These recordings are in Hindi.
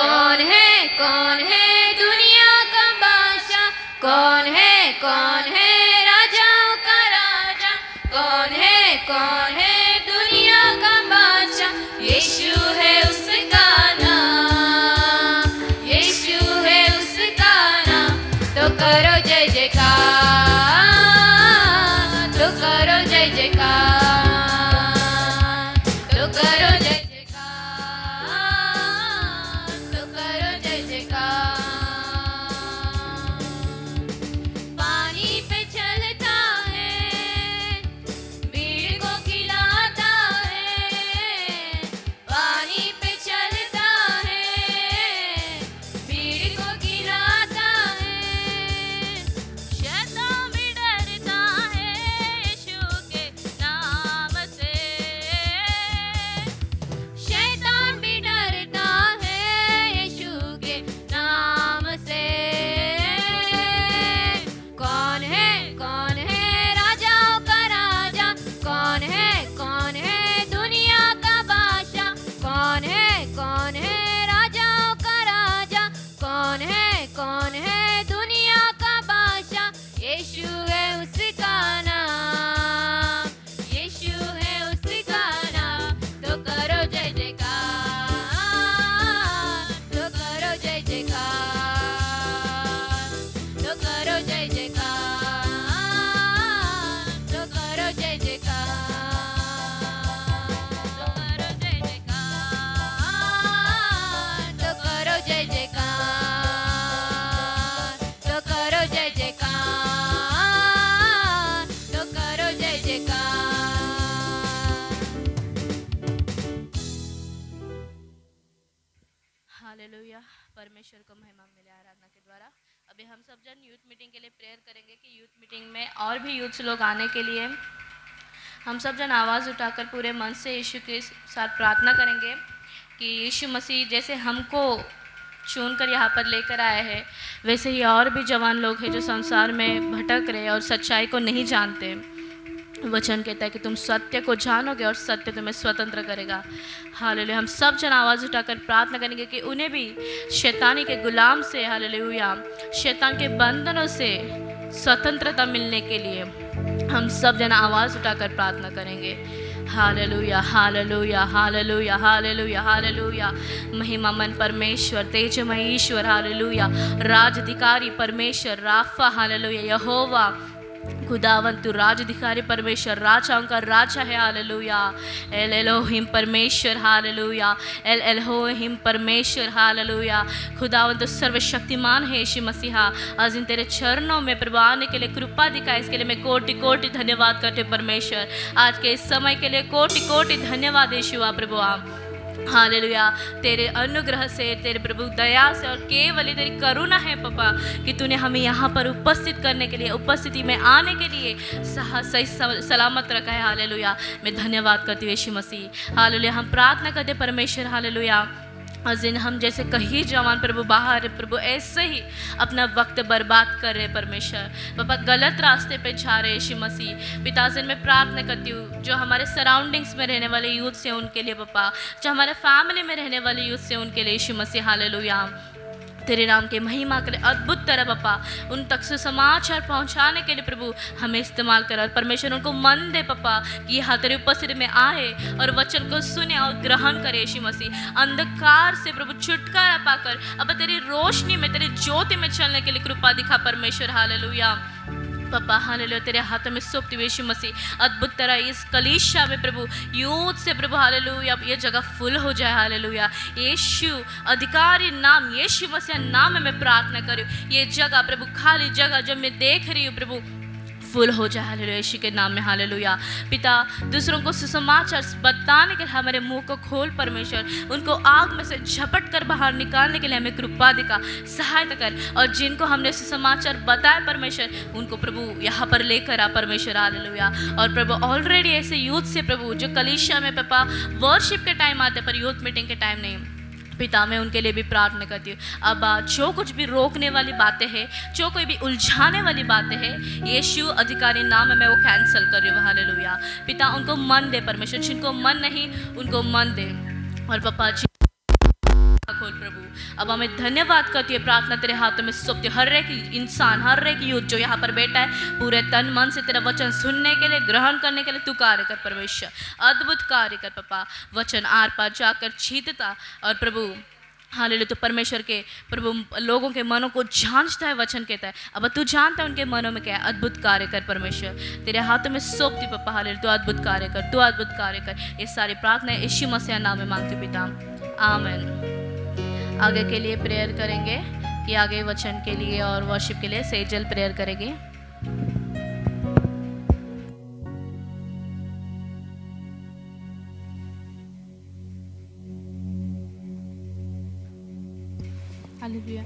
कौन है दुनिया का बादशाह, कौन है राजाओं का राजा, कौन है दुनिया का बादशाह, यीशु है उसका नाम, यीशु है उसका नाम। तो करो जय जयकार, तो करो जय जयकार, तो करो जय जयकार, तो करो जय जयकार। पानी पे चलता है, भीड़ को खिलाता है, पानी पे चलता है, भीड़ को खिलाता है। शैतान भी डरता है यीशु के नाम से, शैतान भी डरता है यीशु के नाम से। कौन है राजाओं का राजा, कौन है दुनिया का बादशाह, कौन है राजाओं का राजा, कौन है दुनिया का बादशाह, यीशु है उसका नाम, यीशु है उसका नाम। तो करो जय जयकार, तो करो जय जयकार, तो करो जय जयकार, तो करो जय जयकार, तो करो जय जयकार, तो करो जय जयकार, तो करो जय जयकार, तो करो जय जयकार। हालेलुया, परमेश्वर को महिमा मिले आराधना के द्वारा। अभी हम सब जन यूथ मीटिंग के लिए प्रेयर करेंगे कि यूथ मीटिंग में और भी यूथ्स लोग आने के लिए हम सब जन आवाज़ उठाकर पूरे मन से यीशु के साथ प्रार्थना करेंगे कि यीशु मसीह जैसे हमको चुनकर यहाँ पर लेकर आए हैं, वैसे ही और भी जवान लोग हैं जो संसार में भटक रहे और सच्चाई को नहीं जानते। वचन कहता है कि तुम सत्य को जानोगे और सत्य तुम्हें स्वतंत्र करेगा। हालेलुया, हम सब जन आवाज़ उठाकर प्रार्थना करेंगे कि उन्हें भी शैतानी के गुलाम से, हालेलुया, शैतान के बंधनों से स्वतंत्रता मिलने के लिए हम सब जन आवाज़ उठाकर प्रार्थना करेंगे। Hallelujah, hallelujah, hallelujah, hallelujah, hallelujah. महिमा मन परमेश्वर, तेजमय ईश्वर, हालेलुया, राजधिकारी परमेश्वर, राफा, हालेलुया, यहोवा खुदावन तू राजधिकारी परमेश्वर, राजाओं का राजा है। हालेलुया, एल एलोहिम परमेश्वर, हालेलुया, एल एलोहिम परमेश्वर, हालेलुया। खुदावन तो सर्वशक्तिमान है यीशु मसीहा। आज इन तेरे चरणों में प्रभु आने के लिए कृपा दिखाए, इसके लिए मैं कोटि कोटि धन्यवाद करते परमेश्वर। आज के इस समय के लिए कोटि कोटि धन्यवाद यीशु प्रभु। हालेलुया, तेरे अनुग्रह से, तेरे प्रभु दया से और केवल तेरी करुणा है पापा कि तूने हमें यहाँ पर उपस्थित करने के लिए, उपस्थिति में आने के लिए सही सलामत रखा है। हालेलुया, मैं धन्यवाद करती हूँ यीशु मसीह। हालेलुया, हम प्रार्थना करते परमेश्वर, हालेलुया, जिन हम जैसे कहीं जवान प्रभु बाहर प्रभु ऐसे ही अपना वक्त बर्बाद कर रहे परमेश्वर, पापा गलत रास्ते पे जा रहे यीशु मसीह। पिताजी मैं प्रार्थना करती हूँ जो हमारे सराउंडिंग्स में रहने वाले यूथ से उनके लिए पापा, जो हमारे फैमिली में रहने वाले यूथ से उनके लिए यीशु मसीह। हालेलुया, तेरे नाम के महिमा के लिए अद्भुत तरह पापा उन तक सुसमाचार पहुंचाने के लिए प्रभु हमें इस्तेमाल कर। और परमेश्वर उनको मन दे पापा कि यहाँ तेरे उपस्थिति में आए और वचन को सुने और ग्रहण करे यीशु मसीह। अंधकार से प्रभु छुटकारा पाकर अब तेरी रोशनी में, तेरी ज्योति में चलने के लिए कृपा दिखा परमेश्वर। हालेलुया पापा, हालेलुया, तेरे हाथों में सौंपती यीशु मसीह। अद्भुत तरह इस कलीसिया में प्रभु यूथ से प्रभु, हालेलुया, ये जगह फुल हो जाए। हालेलुया, यीशु अधिकारी नाम यीशु मसीह नाम में मैं प्रार्थना करूँ, ये जगह प्रभु खाली जगह जो मैं देख रही हूँ प्रभु फुल हो जाए। हालेलुया, यीशु के नाम में। हालेलुया पिता, दूसरों को सुसमाचार बताने के लिए हमारे मुंह को खोल परमेश्वर, उनको आग में से झपट कर बाहर निकालने के लिए हमें कृपा दिखा, सहायता कर। और जिनको हमने सुसमाचार बताया परमेश्वर, उनको प्रभु यहाँ पर लेकर आ परमेश्वर। हालेलुया, और प्रभु ऑलरेडी ऐसे यूथ से प्रभु जो कलीसिया में पापा वर्शिप के टाइम आते पर यूथ मीटिंग के टाइम नहीं, पिता मैं उनके लिए भी प्रार्थना करती हूँ। अब जो कुछ भी रोकने वाली बातें हैं, जो कोई भी उलझाने वाली बातें हैं, यीशु अधिकारी नाम में वो कैंसिल कर रही हूँ। हालेलुया पिता, उनको मन दे परमेश्वर, जिनको मन नहीं उनको मन दे। और पापा जी खोल प्रभु, अब हमें धन्यवाद करती है, प्रार्थना तेरे हाथों में सौंपती हूँ। हर एक इंसान, हर एक यूथ जो यहाँ पर बैठा है, पूरे तन मन से तेरा वचन सुनने के लिए, ग्रहण करने के लिए तू कार्य कर परमेश्वर, अद्भुत कार्य कर पापा। वचन आर पार जाकर छींटता और प्रभु हालेलुया, तो परमेश्वर के प्रभु लोगों के मनों को जांचता है, वचन कहता है। अब तू जानता है उनके मनों में क्या है, अद्भुत कार्य कर परमेश्वर, तेरे हाथों में सौंपती पापा। हालेलुया, तू अद्भुत कार्य कर, तू अद्भुत कार्य कर। ये सारी प्रार्थना यीशु मसीह नाम में मांगती पिता, आमीन। आगे के लिए प्रेयर करेंगे कि आगे वचन के लिए और वर्शिप के लिए सेजल प्रेयर करेंगे। Hallelujah,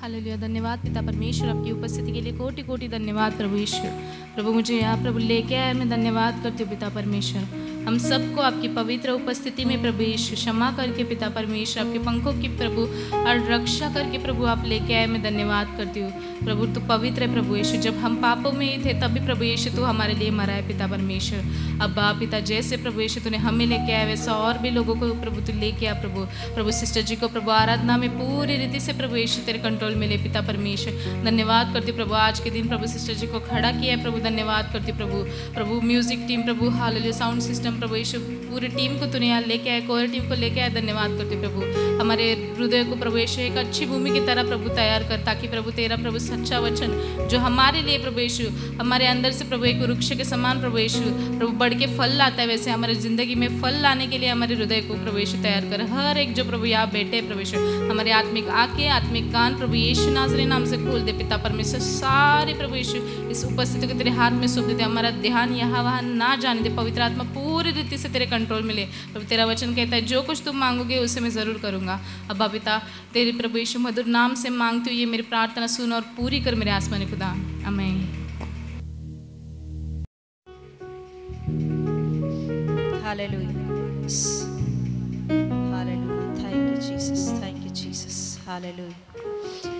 hallelujah. धन्यवाद पिता परमेश्वर, आपकी उपस्थिति के लिए कोटि कोटि धन्यवाद प्रभु ईश्वर। प्रभु मुझे यहाँ प्रभु लेके आया, मैं धन्यवाद करती हूँ पिता परमेश्वर। हम सबको आपकी पवित्र उपस्थिति में प्रभु यीशु क्षमा करके पिता परमेश्वर, आपके पंखों की प्रभु और रक्षा करके प्रभु आप लेके आए, मैं धन्यवाद करती हूँ। प्रभु तू पवित्र है प्रभु यीशु, जब हम पापों में ही थे तभी प्रभु यीशु तू हमारे लिए मरा है पिता परमेश्वर। अब पिता जैसे प्रभु यीशु तूने हमें लेके आया, वैसा और भी लोगों को प्रभु तू लेके आ प्रभु। प्रभु सिस्टर जी को प्रभु आराधना में पूरी रीति से प्रभु यीशु तेरे कंट्रोल में ले पिता परमेश्वर। धन्यवाद करती प्रभु, आज के दिन प्रभु सिस्टर जी को खड़ा किया है प्रभु, धन्यवाद करती प्रभु। प्रभु म्यूजिक टीम प्रभु, हालेलुया, साउंड सिस्टम प्रभु यीशु, पूरी टीम को तूने यहाँ लेके आया, कोर टीम को लेके आया, धन्यवाद करती प्रभु। हमारे हृदय को प्रभु यीशु एक अच्छी भूमि की तरह प्रभु तैयार कर, ताकि प्रभु तेरा प्रभु सच्चा वचन जो हमारे लिए प्रभु यीशु हमारे अंदर से प्रभु एक वृक्ष के समान प्रभु यीशु प्रभु बढ़ के फल लाता है, वैसे हमारे जिंदगी में फल लाने के लिए हमारे हृदय को प्रभु यीशु तैयार कर। हर एक जो प्रभु यहाँ बैठे प्रभु यीशु, हमारे आत्मिक आंखें, आत्मिक कान प्रभु यीशु नाज़री नाम से खोल दे पिता परमेश्वर। सारे प्रभु यीशु इस उपस्थिति को तेरे हाथ में सौंप देते, हमारा ध्यान यहाँ वहाँ ना जाने दे, पवित्र आत्मा पूरी रीति से तेरे कंट्रोल में ले प्रभु। तेरा वचन कहता है जो कुछ तुम मांगोगे उसे मैं ज़रूर करूँगा। अब पिता तेरे प्रभु यीशु मधुर नाम से मांगती हूँ, ये मेरी प्रार्थना सुन और पूरी कर मेरे आसमानी खुदा, आमीन। Hallelujah. Hallelujah. Thank you Jesus. Thank you Jesus. Hallelujah.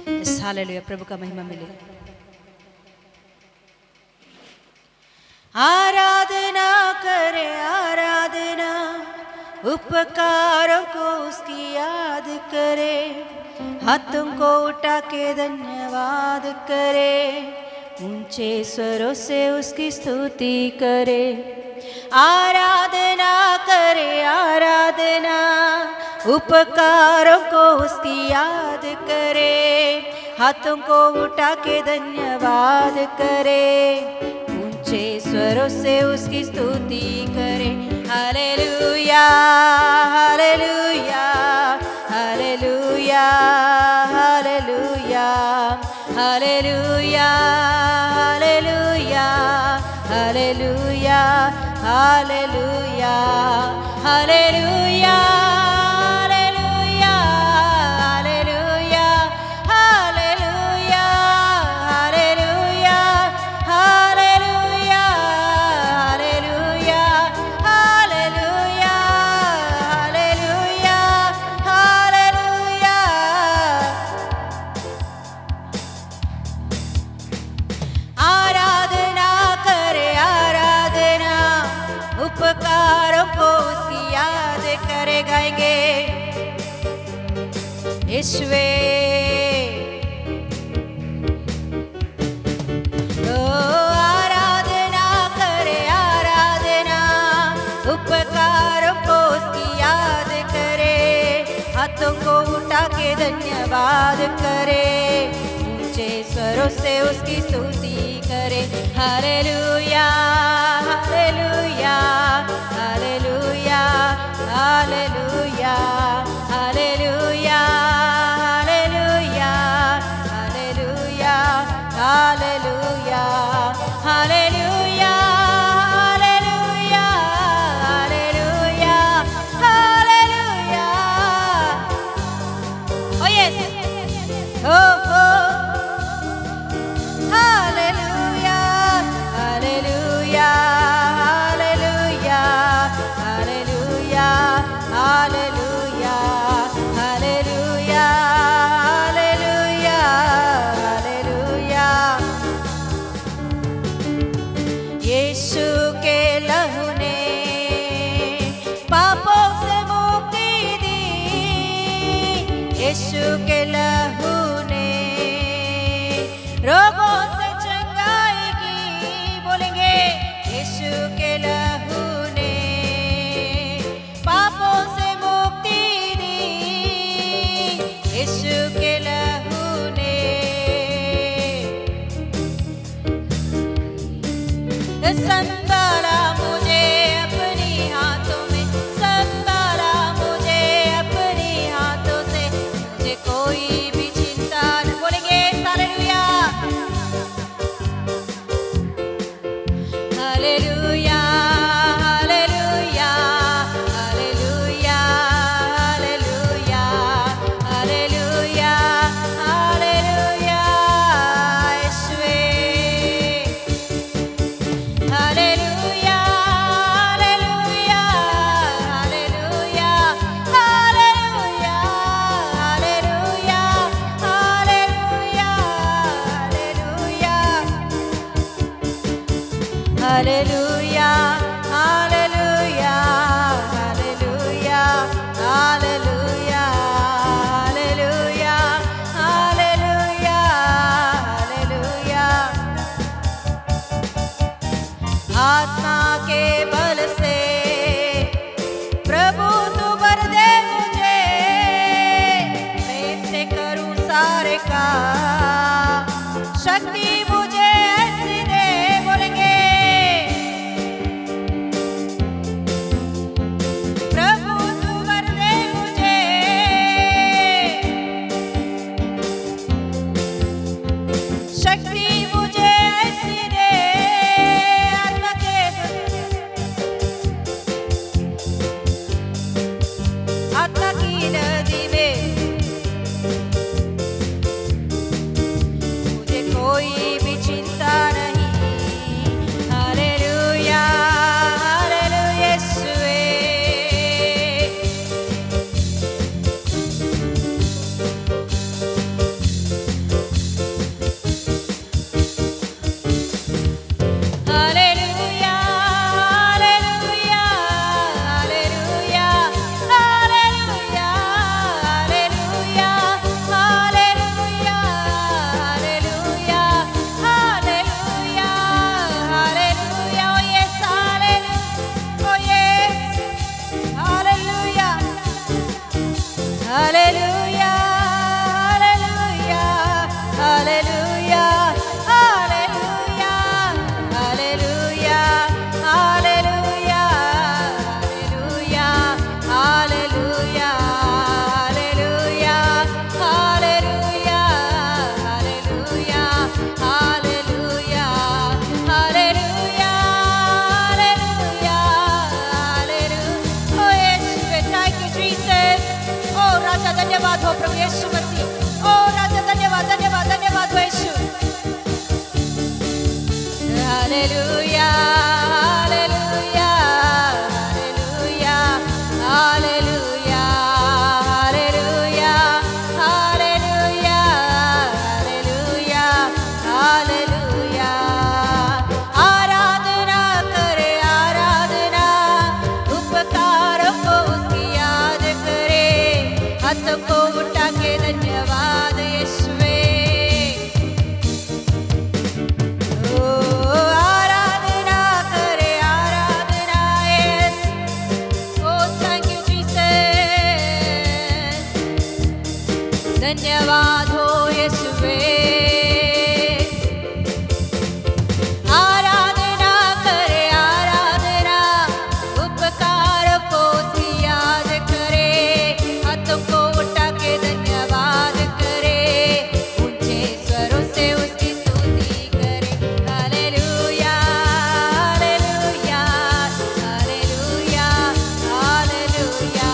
Yes, hallelujah. प्रभु का महिमा मिले। आराधना करे आराधना, उपकारों को उसकी याद करे, हाथों को उठा के धन्यवाद करे, ऊंचे स्वरों से उसकी स्तुति करे। आराधना करे आराधना, उपकारों को उसकी याद करे, हाथों को उठा के धन्यवाद करे, ऊंचे स्वरों से उसकी स्तुति करे। Hallelujah hallelujah hallelujah hallelujah hallelujah hallelujah hallelujah hallelujah hallelujah ईश्वे ओ आराधना करे आराधना, उपकारों को उसकी याद करे, हाथों को उठा के धन्यवाद करे, ऊंचे स्वरों से उसकी स्तुति करे। Hallelujah hallelujah hallelujah hallelujah hallelujah hallelujah hallelujah hallelujah hallelujah hallelujah. Oh yes, oh oh, hallelujah hallelujah hallelujah hallelujah hallelujah Yeshu के लहू ने रोगों से चंगाई की। बोलेंगे यीशु के लहू ने पापों से मुक्ति दी। यीशु के लहू ने संभाला मुझे अपनी हाथों में, संभाला मुझे अपनी हाथों से। मुझे कोई भी चिंता न। बोलेंगे hallelujah hallelujah hallelujah hallelujah hallelujah hallelujah hallelujah यीशुवे। Hallelujah hallelujah hallelujah hallelujah hallelujah hallelujah hallelujah hallelujah hallelujah hallelujah hallelujah hallelujah hallelujah. आत्मा के बल से प्रभु तू भर दे मुझे, मैं से करूं सारे का शक्ति मुझे ऐसी दे। बोलेंगे प्रभु तू भर दे मुझे, शक्ति मुझे ऐसी दे। आत्मा के आत्मा की नदी में मुझे कोई भी चिंता नहीं। हालेलुया हालेलुया यीशुवे। Hallelujah hallelujah hallelujah hallelujah hallelujah hallelujah hallelujah hallelujah hallelujah. Oh yes hallelujah, oh yes hallelujah hallelujah hallelujah hallelujah hallelujah hallelujah hallelujah hallelujah hallelujah hallelujah hallelujah hallelujah hallelujah hallelujah hallelujah hallelujah. ओ यीशु, थैंक यू जीसस। ओ राजा धन्यवाद हो प्रभु यीशु मसीह। ओ राजा धन्यवाद धन्यवाद धन्यवाद हो Yeshu. Hallelujah hallelujah hallelujah hallelujah hallelujah hallelujah hallelujah hallelujah. आराधना करे आराधना, उपकारों को उसकी याद करे, हाथों को उठा के धन्यवाद यीशुवे। ओ आराधना करे आराधना yes. Oh thank you Jesus. धन्यवाद हो यीशुवे। आराधना करे आराधना, उपकार को उसकी याद करे, हाथों को उठा के धन्यवाद करे, ऊंचे स्वरों से उसकी स्तुति करे। Hallelujah hallelujah hallelujah hallelujah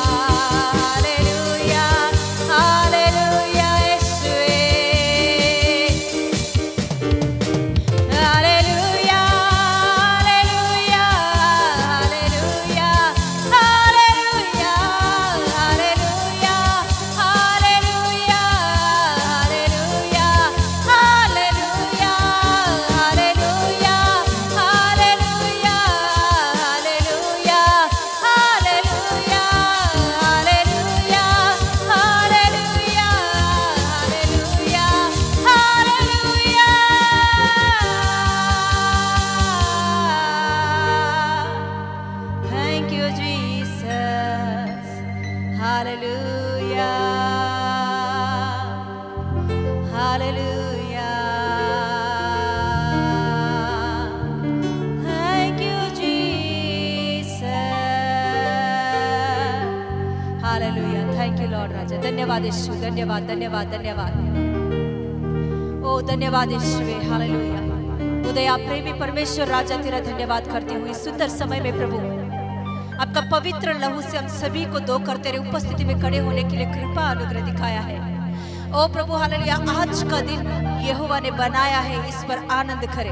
hallelujah hallelujah यीशुवे। Hallelujah hallelujah thank you Jesus hallelujah thank you Lord राजा धन्यवाद यीशु धन्यवाद धन्यवाद धन्यवाद ओ धन्यवाद यीशु हालेलुया उदया प्रेमी परमेश्वर राजा तेरा धन्यवाद करती हूँ इस सुंदर समय में प्रभु आपका पवित्र लहू से हम सभी को धोकर तेरे उपस्थिति में खड़े होने के लिए कृपा अनुग्रह दिखाया है ओ प्रभु हालेलुया आज का दिन यहोवा ने बनाया है इस पर आनंद करें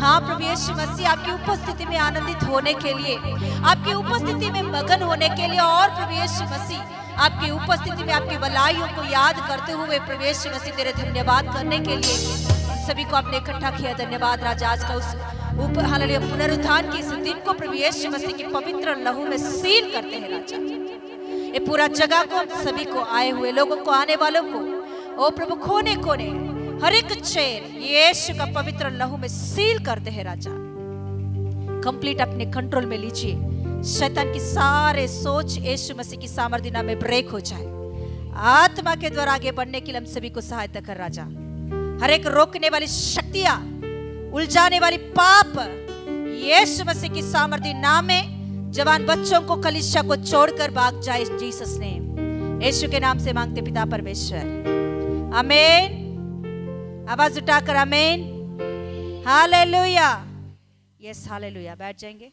हाँ प्रभु यीशु मसीह आपकी उपस्थिति में आनंदित होने के लिए आपकी उपस्थिति में मगन होने के लिए और प्रभु यीशु मसीह आपकी उपस्थिति में आपकी भलाइयों को याद करते हुए प्रभु यीशु मसीह तेरे धन्यवाद करने के लिए सभी को आपने इकट्ठा किया धन्यवाद राजा आज का उस हालेलुया पुनरुत्थान के इस दिन को प्रभु यीशु मसीह के पवित्र लहू में सील करते हैं राजा ये पूरा जगह को सभी को आए हुए लोगों को आने वालों को ओ प्रभु कोने कोने हर एक चेर यीशु का पवित्र लहू में सील करते हैं राजा कंप्लीट अपने कंट्रोल में लीजिए शैतान की सारे सोच यीशु मसीह की सामर्थ्य नाम में ब्रेक हो जाए आत्मा के द्वारा आगे बढ़ने के लिए हम सभी को सहायता कर राजा हर एक रोकने वाली शक्तियां उलझाने वाली पाप यीशु मसीह की सामर्थ्य नाम में जवान बच्चों को कलीसिया को छोड़कर भाग जाए जीसस ने यीशु के नाम से मांगते पिता परमेश्वर आमीन आवाज उठाकर आमीन हालेलुया यस हालेलुया बैठ जाएंगे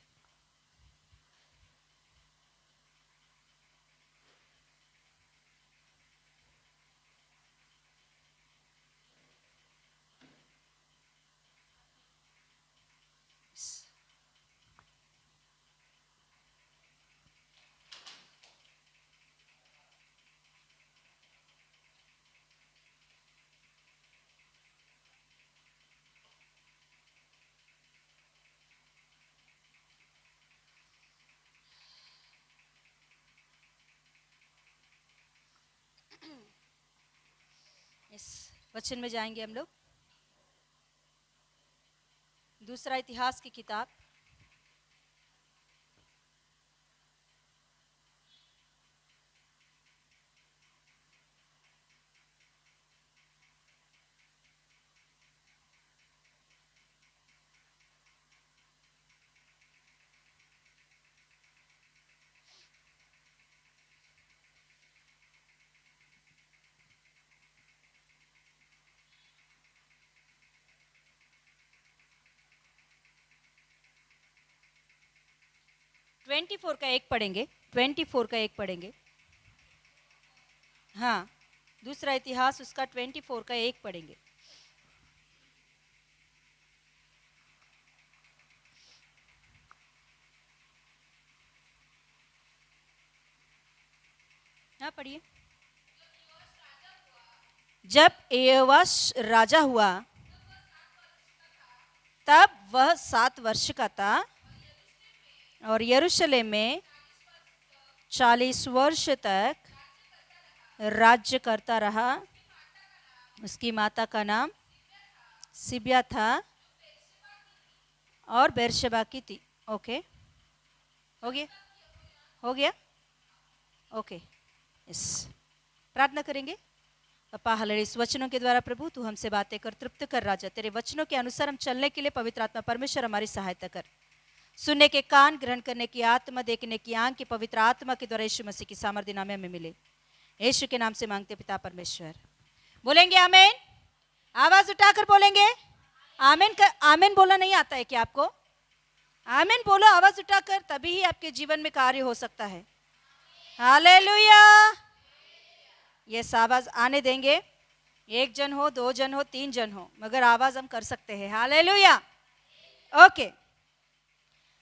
वचन में जाएंगे हम लोग दूसरा इतिहास की किताब ट्वेंटी फोर का एक पढ़ेंगे 24 का एक पढ़ेंगे हाँ दूसरा इतिहास उसका 24 का एक पढ़ेंगे हाँ पढ़िए जब योआश राजा हुआ तब वह 7 वर्ष का था और यरूशलेम में 40 वर्ष तक राज्य करता रहा उसकी माता का नाम सिबिया था और बेरशेबा की थी ओके हो गया ओके यस प्रार्थना करेंगे पापा हालेलुया इस वचनों के द्वारा प्रभु तू हमसे बातें कर तृप्त कर राजा तेरे वचनों के अनुसार हम चलने के लिए पवित्र आत्मा परमेश्वर हमारी सहायता कर सुनने के कान ग्रहण करने की आत्मा देखने की आंख की पवित्र आत्मा के द्वारा यीशु मसीह की सामर्थ्य नाम में हमें मिले यीशु के नाम से मांगते पिता परमेश्वर बोलेंगे आमीन आवाज उठाकर बोलेंगे आमीन आमीन बोलना नहीं आता है क्या आपको आमीन बोलो आवाज उठाकर तभी ही आपके जीवन में कार्य हो सकता है हालेलुया ये आवाज आने देंगे 1 जन हो 2 जन हो 3 जन हो मगर आवाज हम कर सकते हैं हालेलुया ओके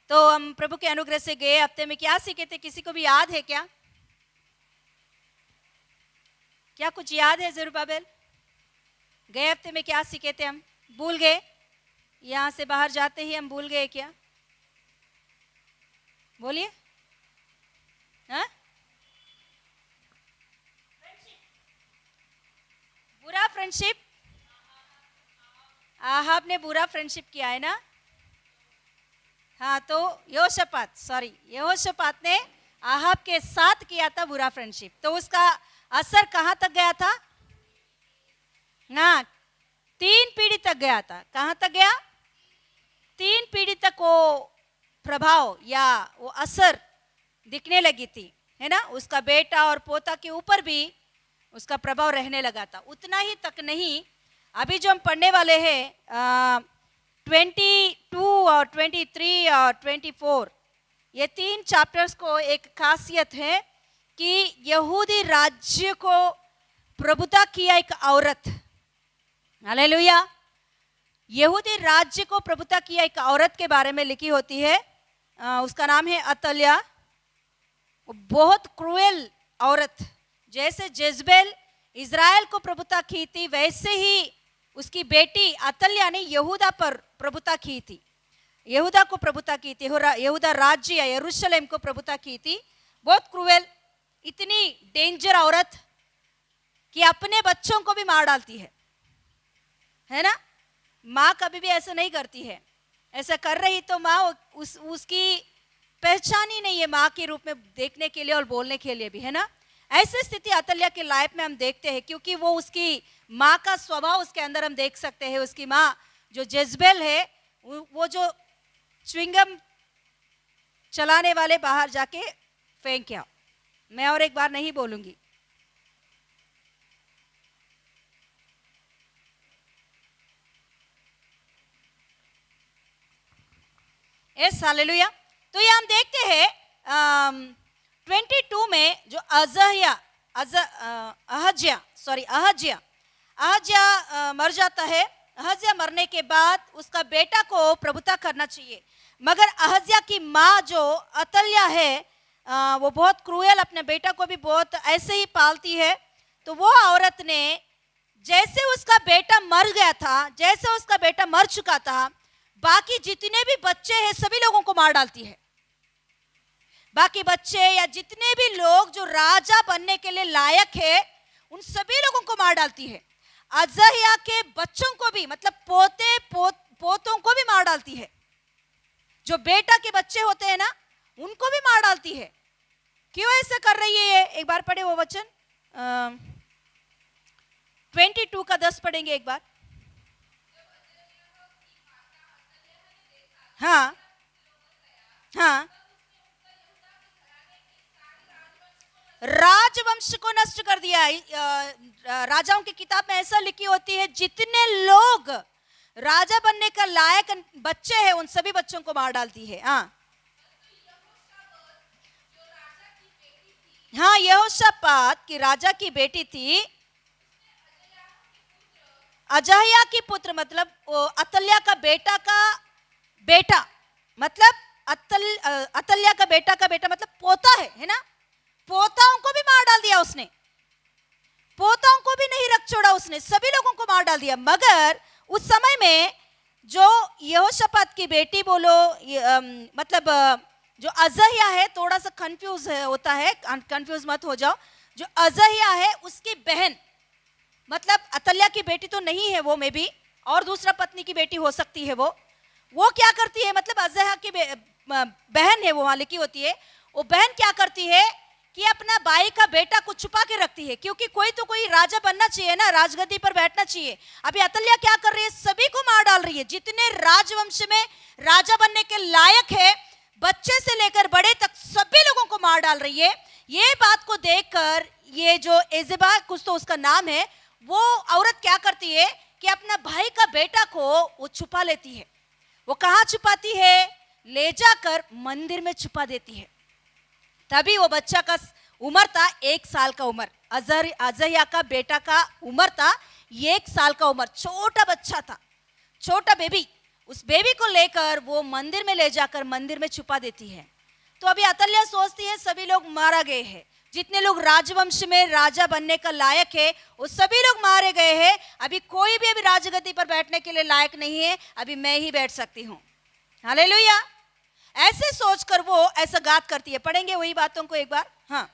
तो हम प्रभु के अनुग्रह से गए हफ्ते में क्या सीखे थे किसी को भी याद है क्या कुछ याद है ज़रुब्बाबेल गए हफ्ते में क्या सीखे थे हम भूल गए यहाँ से बाहर जाते ही हम भूल गए क्या बोलिए हाँ बुरा फ्रेंडशिप आहाब ने बुरा फ्रेंडशिप किया है ना हाँ तो यहोशापात ने आहाब के साथ किया था बुरा फ्रेंडशिप, तो उसका असर कहाँ तक गया था ना, 3 पीढ़ी तक गया था। कहाँ तक गया? 3 पीढ़ी तक वो प्रभाव या वो असर दिखने लगी थी, है ना। उसका बेटा और पोता के ऊपर भी उसका प्रभाव रहने लगा था। उतना ही तक नहीं, अभी जो हम पढ़ने वाले हैं 22 और 23 और 24, ये 3 चैप्टर्स को एक खासियत है कि यहूदी राज्य को प्रभुता किया एक औरत, हालेलुया, यहूदी राज्य को प्रभुता किया एक औरत के बारे में लिखी होती है। उसका नाम है अतल्या। बहुत क्रूएल औरत, जैसे जेजबेल इज़राइल को प्रभुता की थी, वैसे ही उसकी बेटी अतल्या ने यहूदा पर प्रभुता की थी, यहूदा को प्रभुता की थी, यहूदा राज्य या यरूशलेम को प्रभुता की थी। बहुत क्रूएल, इतनी डेंजर औरत कि अपने बच्चों को भी मार डालती है ना। माँ कभी भी ऐसा नहीं करती है, ऐसा कर रही तो माँ उसकी पहचान ही नहीं है माँ के रूप में देखने के लिए और बोलने के लिए भी, है ना। ऐसी स्थिति अतल्या के लाइफ में हम देखते हैं, क्योंकि वो उसकी माँ का स्वभाव उसके अंदर हम देख सकते हैं। उसकी माँ जो जेजबेल है, वो जो च्विंगम चलाने वाले बाहर जाके फेंक किया। मैं और एक बार नहीं बोलूंगी। Yes, hallelujah. तो ये हम देखते हैं 22 में जो अहज्या मर जाता है। अहज्या मरने के बाद उसका बेटा को प्रभुता करना चाहिए, मगर अहज्या की माँ जो अतल्या है वो बहुत क्रूएल, अपने बेटा को भी बहुत ऐसे ही पालती है। तो वो औरत ने जैसे उसका बेटा मर गया था, जैसे उसका बेटा मर चुका था, बाकी जितने भी बच्चे हैं सभी लोगों को मार डालती है। बाकी बच्चे या जितने भी लोग जो राजा बनने के लिए लायक है, उन सभी लोगों को मार डालती है। अजह्या के बच्चों को भी, मतलब पोतों को भी मार डालती है। जो बेटा के बच्चे होते हैं ना, उनको भी मार डालती है। क्यों ऐसा कर रही है ये? एक बार पढ़े वो वचन, 22 का 10 पढ़ेंगे एक बार। हाँ हाँ, राजवंश को नष्ट कर दिया। राजाओं की किताब में ऐसा लिखी होती है, जितने लोग राजा बनने का लायक बच्चे हैं उन सभी बच्चों को मार डालती है। हाँ हाँ, यहोशापात की राजा की बेटी थी, अजह्या की पुत्र, मतलब अतल्या का बेटा, मतलब अतल्या का बेटा मतलब पोता है ना। पोताओं को भी मार डाल दिया उसने, पोताओं को भी नहीं रख छोड़ा उसने, सभी लोगों को मार डाल दिया। मगर उस समय में जो यहोशापात की बेटी बोलो, मतलब जो अजह्या है, थोड़ा सा कंफ्यूज होता है, कंफ्यूज मत हो जाओ। जो अजह्या है उसकी बहन, मतलब अतल्या की बेटी तो नहीं है वो, में भी और दूसरा पत्नी की बेटी हो सकती है। वो क्या करती है, मतलब अजह्या की बहन है वो, वहां लिखी होती है। वो बहन क्या करती है कि अपना भाई का बेटा को छुपा के रखती है, क्योंकि कोई तो कोई राजा बनना चाहिए ना, राजगद्दी पर बैठना चाहिए। अभी अतल्या क्या कर रही है, सभी को मार डाल रही है। जितने राजवंश में राजा बनने के लायक है, बच्चे से लेकर बड़े तक सभी लोगों को मार डाल रही है। ये बात को देखकर ये जो एजेबा, कुछ तो उसका नाम है, वो औरत क्या करती है कि अपना भाई का बेटा को वो छुपा लेती है। वो कहाँ छुपाती है? ले जाकर मंदिर में छुपा देती है। तभी वो बच्चा का उम्र था 1 साल का उम्र, अजह्या का बेटा का उम्र था 1 साल का उम्र, छोटा बच्चा था, छोटा बेबी। उस बेबी को लेकर वो मंदिर में ले जाकर मंदिर में छुपा देती है। तो अभी अतल्या सोचती है सभी लोग मारा गए हैं, जितने लोग राजवंश में राजा बनने का लायक है वो सभी लोग मारे गए हैं। अभी कोई भी अभी राजगद्दी पर बैठने के लिए लायक नहीं है, अभी मैं ही बैठ सकती हूँ। हालेलुया। ऐसे सोचकर वो ऐसा गात करती है। पढ़ेंगे वही बातों को एक बार। हाँ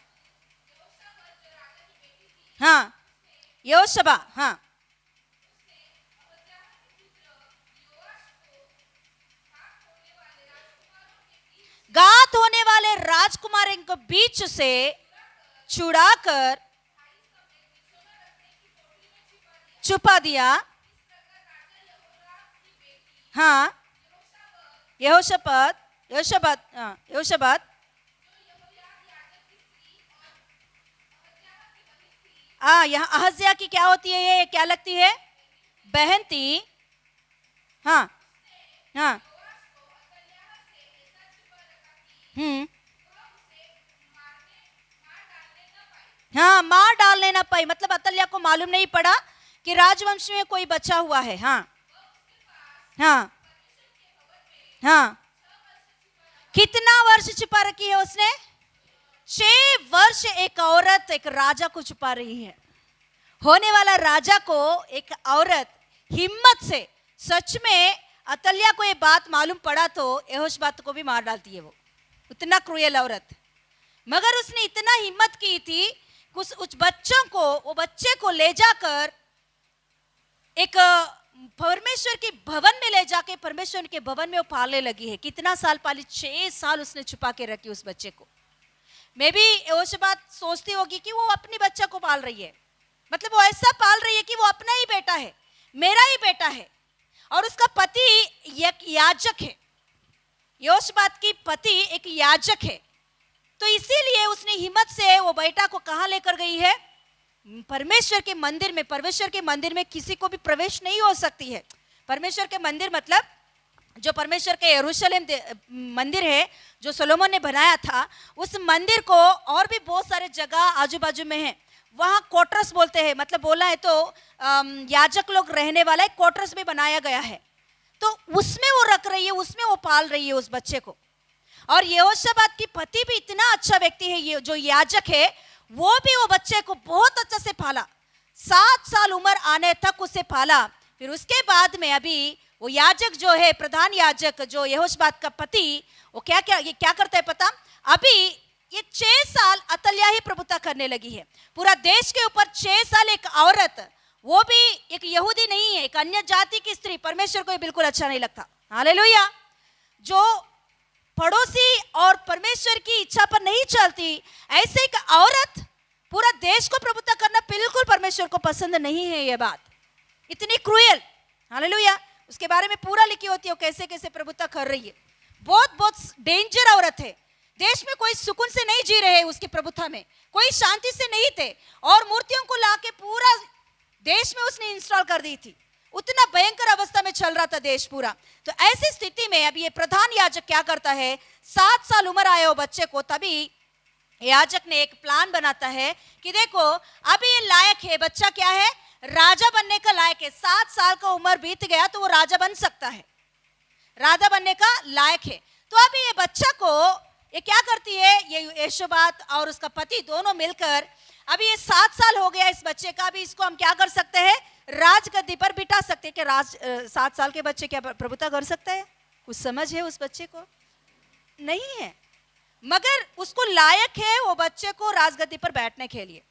हाँ, यहोशबा, हाँ गात साथ होने वाले राजकुमार के बीच से छुड़ाकर छुपा दिया। हाँ, यहोशापात यहाँ अहज्या की क्या होती है, ये क्या लगती है, बहन थी। हाँ हाँ हाँ, मार डालने ना पाई, मतलब अतल्या को मालूम नहीं पड़ा कि राजवंश में कोई बचा हुआ है। हाँ हाँ हाँ, कितना वर्ष छुपा रखी है उसने? 6 वर्ष एक औरत एक राजा को छुपा रही है। होने वाला राजा को एक औरत हिम्मत से, सच में अतल्या को ये बात मालूम पड़ा तो यहोशापात को भी मार डालती है। वो उतना क्रूएल औरत, मगर उसने इतना हिम्मत की थी उस बच्चों को, वो बच्चे को ले जाकर एक परमेश्वर के भवन में ले जाके परमेश्वर के भवन में वो पालने लगी है। कितना साल पाली? 6 साल उसने छुपा के रखी उस बच्चे को। मैं भी यहोशापात सोचती होगी कि वो अपनी बच्चा को पाल रही है, मतलब वो ऐसा पाल रही है कि वो अपना ही बेटा है, मेरा ही बेटा है। और उसका पति एक याजक है, यहोशापात की पति एक याजक है, तो इसीलिए उसने हिम्मत से वो बेटा को कहाँ लेकर गई है? परमेश्वर के मंदिर में। परमेश्वर के मंदिर में किसी को भी प्रवेश नहीं हो सकती है। परमेश्वर के मंदिर मतलब जो परमेश्वर के यरूशलेम मंदिर है जो सोलोमन ने बनाया था, उस मंदिर को और भी बहुत सारे जगह आजू बाजू में है, वहाँ क्वार्टर्स बोलते हैं, मतलब बोला है तो याजक लोग रहने वाला एक क्वार्टर्स भी बनाया गया है, तो उसमें वो रख रही है, उसमें वो पाल रही है उस बच्चे को। और यहोशापात की पति भी इतना अच्छा व्यक्ति है, ये जो याजक है वो भी वो बच्चे को बहुत अच्छे से पाला, 7 साल उम्र आने तक उसे पाला। फिर उसके बाद में अभी वो याजक जो है, प्रधान याजक जो यहोशापात का पति, वो क्या करता है पता? अभी ये 6 साल अतल्या ही प्रभुता करने लगी है पूरा देश के ऊपर। 6 साल एक औरत, वो भी एक यहूदी नहीं है, एक अन्य जाति की स्त्री, परमेश्वर को ये बिल्कुल अच्छा नहीं लगता। हालेलुया। जो पड़ोसी और परमेश्वर की इच्छा पर नहीं चलती, ऐसे एक औरत पूरा देश को प्रभुता करना बिल्कुल परमेश्वर को पसंद नहीं है। ये बात इतनी क्रूएल, हालेलुया, उसके बारे में पूरा लिखी होती है, कैसे कैसे प्रभुता कर रही है। बहुत बहुत डेंजर औरत है। देश में कोई सुकून से नहीं जी रहे, उसकी प्रभुता में कोई शांति से नहीं थे, और मूर्तियों को लाके पूरा देश में उसने इंस्टॉल कर दी थी। उतना भयंकर अवस्था में चल रहा था देश पूरा। तो ऐसी स्थिति में अभी ये प्रधान याजक क्या करता है? 7 साल उम्र आए हो बच्चे को, तभी याजक ने एक प्लान बनाता है कि देखो अभी ये लायक है, बच्चा क्या है? राजा बनने का लायक है। 7 साल का उम्र बीत गया तो वो राजा बन सकता है, राजा बनने का लायक है। तो अभी ये बच्चा को ये क्या करती है, ये यहोशापात और उसका पति दोनों मिलकर, अभी ये 7 साल हो गया इस बच्चे का, अभी इसको हम क्या कर सकते हैं? राजगद्दी पर बिठा सकते हैं। कि 7 साल के बच्चे क्या प्रभुता कर सकता है? कुछ समझ है उस बच्चे को? नहीं है, मगर उसको लायक है वो बच्चे को राजगद्दी पर बैठने के लिए।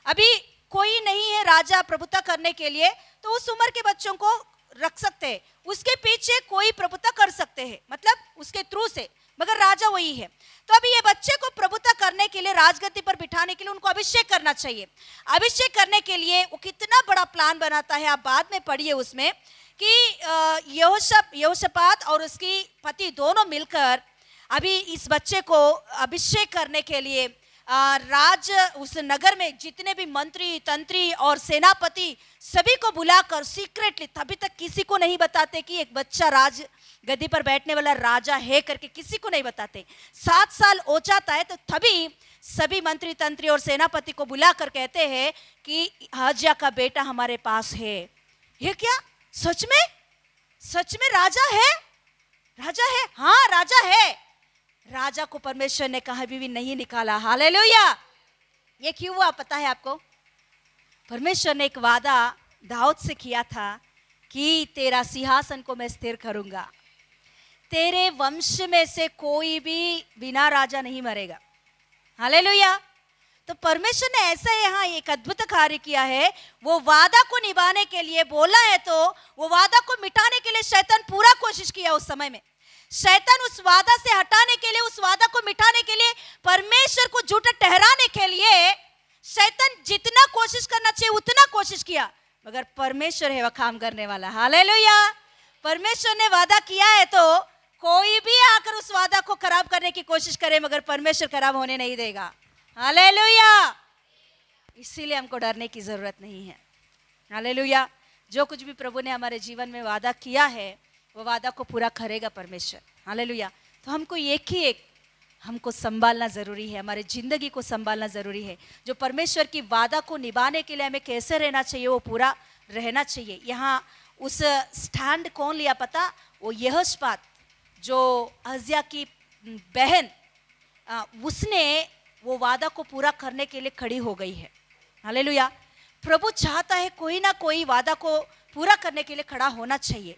अभी कोई नहीं है राजा प्रभुता करने के लिए, तो उस उम्र के बच्चों को रख सकते हैं, उसके पीछे कोई प्रभुता कर सकते हैं, मतलब उसके थ्रू से, मगर राजा वही है। तो अभी ये बच्चे को प्रभुता करने के लिए, राजगद्दी पर बिठाने के लिए उनको अभिषेक करना चाहिए। अभिषेक करने के लिए वो कितना बड़ा प्लान बनाता है, आप बाद में पढ़िए उसमें, कि यहोशापात और उसकी पति दोनों मिलकर अभी इस बच्चे को अभिषेक करने के लिए उस नगर में जितने भी मंत्री, तंत्री और सेनापति सभी को बुलाकर सीक्रेटली, तभी तक किसी को नहीं बताते कि एक बच्चा राज गद्दी पर बैठने वाला राजा है करके, किसी को नहीं बताते। 7 साल हो जाता है तो तभी सभी मंत्री, तंत्री और सेनापति को बुलाकर कहते हैं कि अहज्या का बेटा हमारे पास है। ये क्या सच में? सच में राजा है? राजा है? हाँ राजा है। राजा को परमेश्वर ने कभी भी नहीं निकाला। हालेलुया। ये क्यों हुआ पता है आपको? परमेश्वर ने एक वादा दाऊद से किया था कि तेरा सिंहासन को मैं स्थिर करूंगा, तेरे वंश में से कोई भी बिना राजा नहीं मरेगा। हालेलुया। तो परमेश्वर ने ऐसा यहाँ एक अद्भुत कार्य किया है। वो वादा को निभाने के लिए बोला है, तो वो वादा को मिटाने के लिए शैतान पूरा कोशिश किया उस समय में। शैतान उस वादा से हटाने के लिए, उस वादा को मिटाने के लिए, परमेश्वर को झूठा ठहराने के लिए शैतान जितना कोशिश करना चाहिए उतना कोशिश किया, मगर परमेश्वर है वह काम करने वाला। हालेलुया। परमेश्वर ने वादा किया है तो कोई भी आकर उस वादा को खराब करने की कोशिश करे, मगर परमेश्वर खराब होने नहीं देगा। हालेलुया। इसीलिए हमको डरने की जरूरत नहीं है। हालेलुया। जो कुछ भी प्रभु ने हमारे जीवन में वादा किया है वो वादा को पूरा करेगा परमेश्वर। हालेलुया। तो हमको हमको संभालना जरूरी है, हमारे जिंदगी को संभालना जरूरी है। जो परमेश्वर की वादा को निभाने के लिए हमें कैसे रहना चाहिए वो पूरा रहना चाहिए। यहाँ उस स्टैंड कौन लिया पता? वो यहोशापात जो अहज्या की बहन, उसने वो वादा को पूरा करने के लिए खड़ी हो गई है। हालेलुया। प्रभु चाहता है कोई ना कोई वादा को पूरा करने के लिए खड़ा होना चाहिए।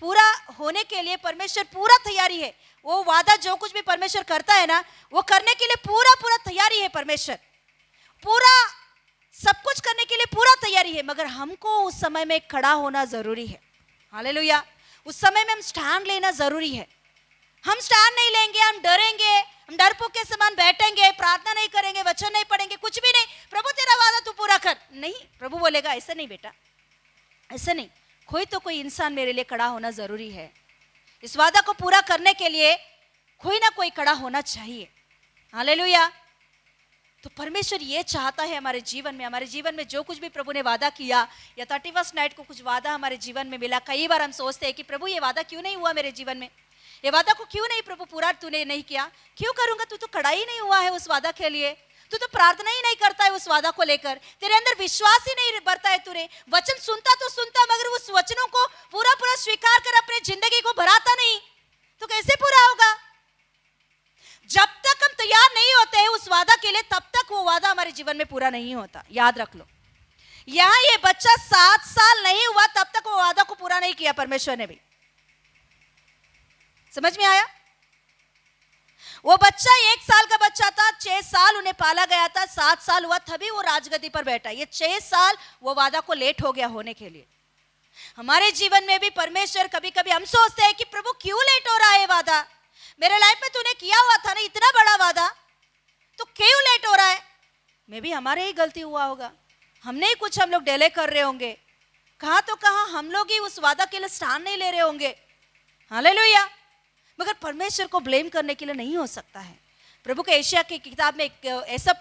पूरा होने के लिए परमेश्वर पूरा तैयारी है। वो वादा जो कुछ भी परमेश्वर करता है ना, वो करने के लिए पूरा तैयारी है। परमेश्वर पूरा सब कुछ करने के लिए पूरा तैयारी है, मगर हमको उस समय में खड़ा होना जरूरी है। हालेलुया। उस समय में हम स्टैंड लेना जरूरी है। हम स्टैंड नहीं लेंगे, हम डरेंगे, हम डरपोक के समान बैठेंगे, प्रार्थना नहीं करेंगे, वचन नहीं पढ़ेंगे, कुछ भी नहीं, प्रभु तेरा वादा तू पूरा कर, नहीं, प्रभु बोलेगा ऐसा नहीं बेटा, ऐसा नहीं। कोई इंसान मेरे लिए खड़ा होना जरूरी है। इस वादा को पूरा करने के लिए कोई ना कोई खड़ा होना चाहिए। हालेलुया। तो परमेश्वर ये चाहता है हमारे जीवन में जो कुछ भी प्रभु ने वादा किया, या 31st नाइट को कुछ वादा हमारे जीवन में मिला। कई बार हम सोचते हैं कि प्रभु ये वादा क्यों नहीं हुआ मेरे जीवन में, ये वादा को क्यों नहीं प्रभु पूरा तूने नहीं किया, क्यों करूंगा, तू तो खड़ा ही नहीं हुआ है उस वादा के लिए, तू तो प्रार्थना ही नहीं करता है उस वादा को लेकर, तेरे अंदर विश्वास ही नहीं बढ़ता है, तूने वचन सुनता तो सुनता मगर उस वचनों को पूरा स्वीकार कर अपने जिंदगी को भराता नहीं, तो कैसे पूरा होगा? जब तक हम तैयार नहीं होते हैं उस वादा के लिए, तब तक वो वादा हमारे जीवन में पूरा नहीं होता। याद रख लो, यहाँ ये बच्चा 7 साल नहीं हुआ तब तक वो वादा को पूरा नहीं किया परमेश्वर ने भी। समझ में आया? वो बच्चा 1 साल का बच्चा था, 6 साल उन्हें पाला गया था, 7 साल हुआ तभी वो राजगद्दी पर बैठा। ये 6 साल वो वादा को लेट हो गया होने के लिए। हमारे जीवन में भी परमेश्वर कभी कभी हम सोचते हैं कि प्रभु क्यों लेट हो रहा है वादा, मेरे लाइफ में तूने किया हुआ था ना इतना बड़ा वादा, तो क्यों लेट हो रहा है? मे भी हमारे ही गलती हुआ होगा, हमने ही कुछ हम लोग डिले कर रहे होंगे, कहाँ तो कहाँ हम लोग ही उस वादा के लिए स्टैंड नहीं ले रहे होंगे। हालेलुया। मगर परमेश्वर को ब्लेम करने के लिए नहीं हो सकता है। प्रभु के एशिया की किताब में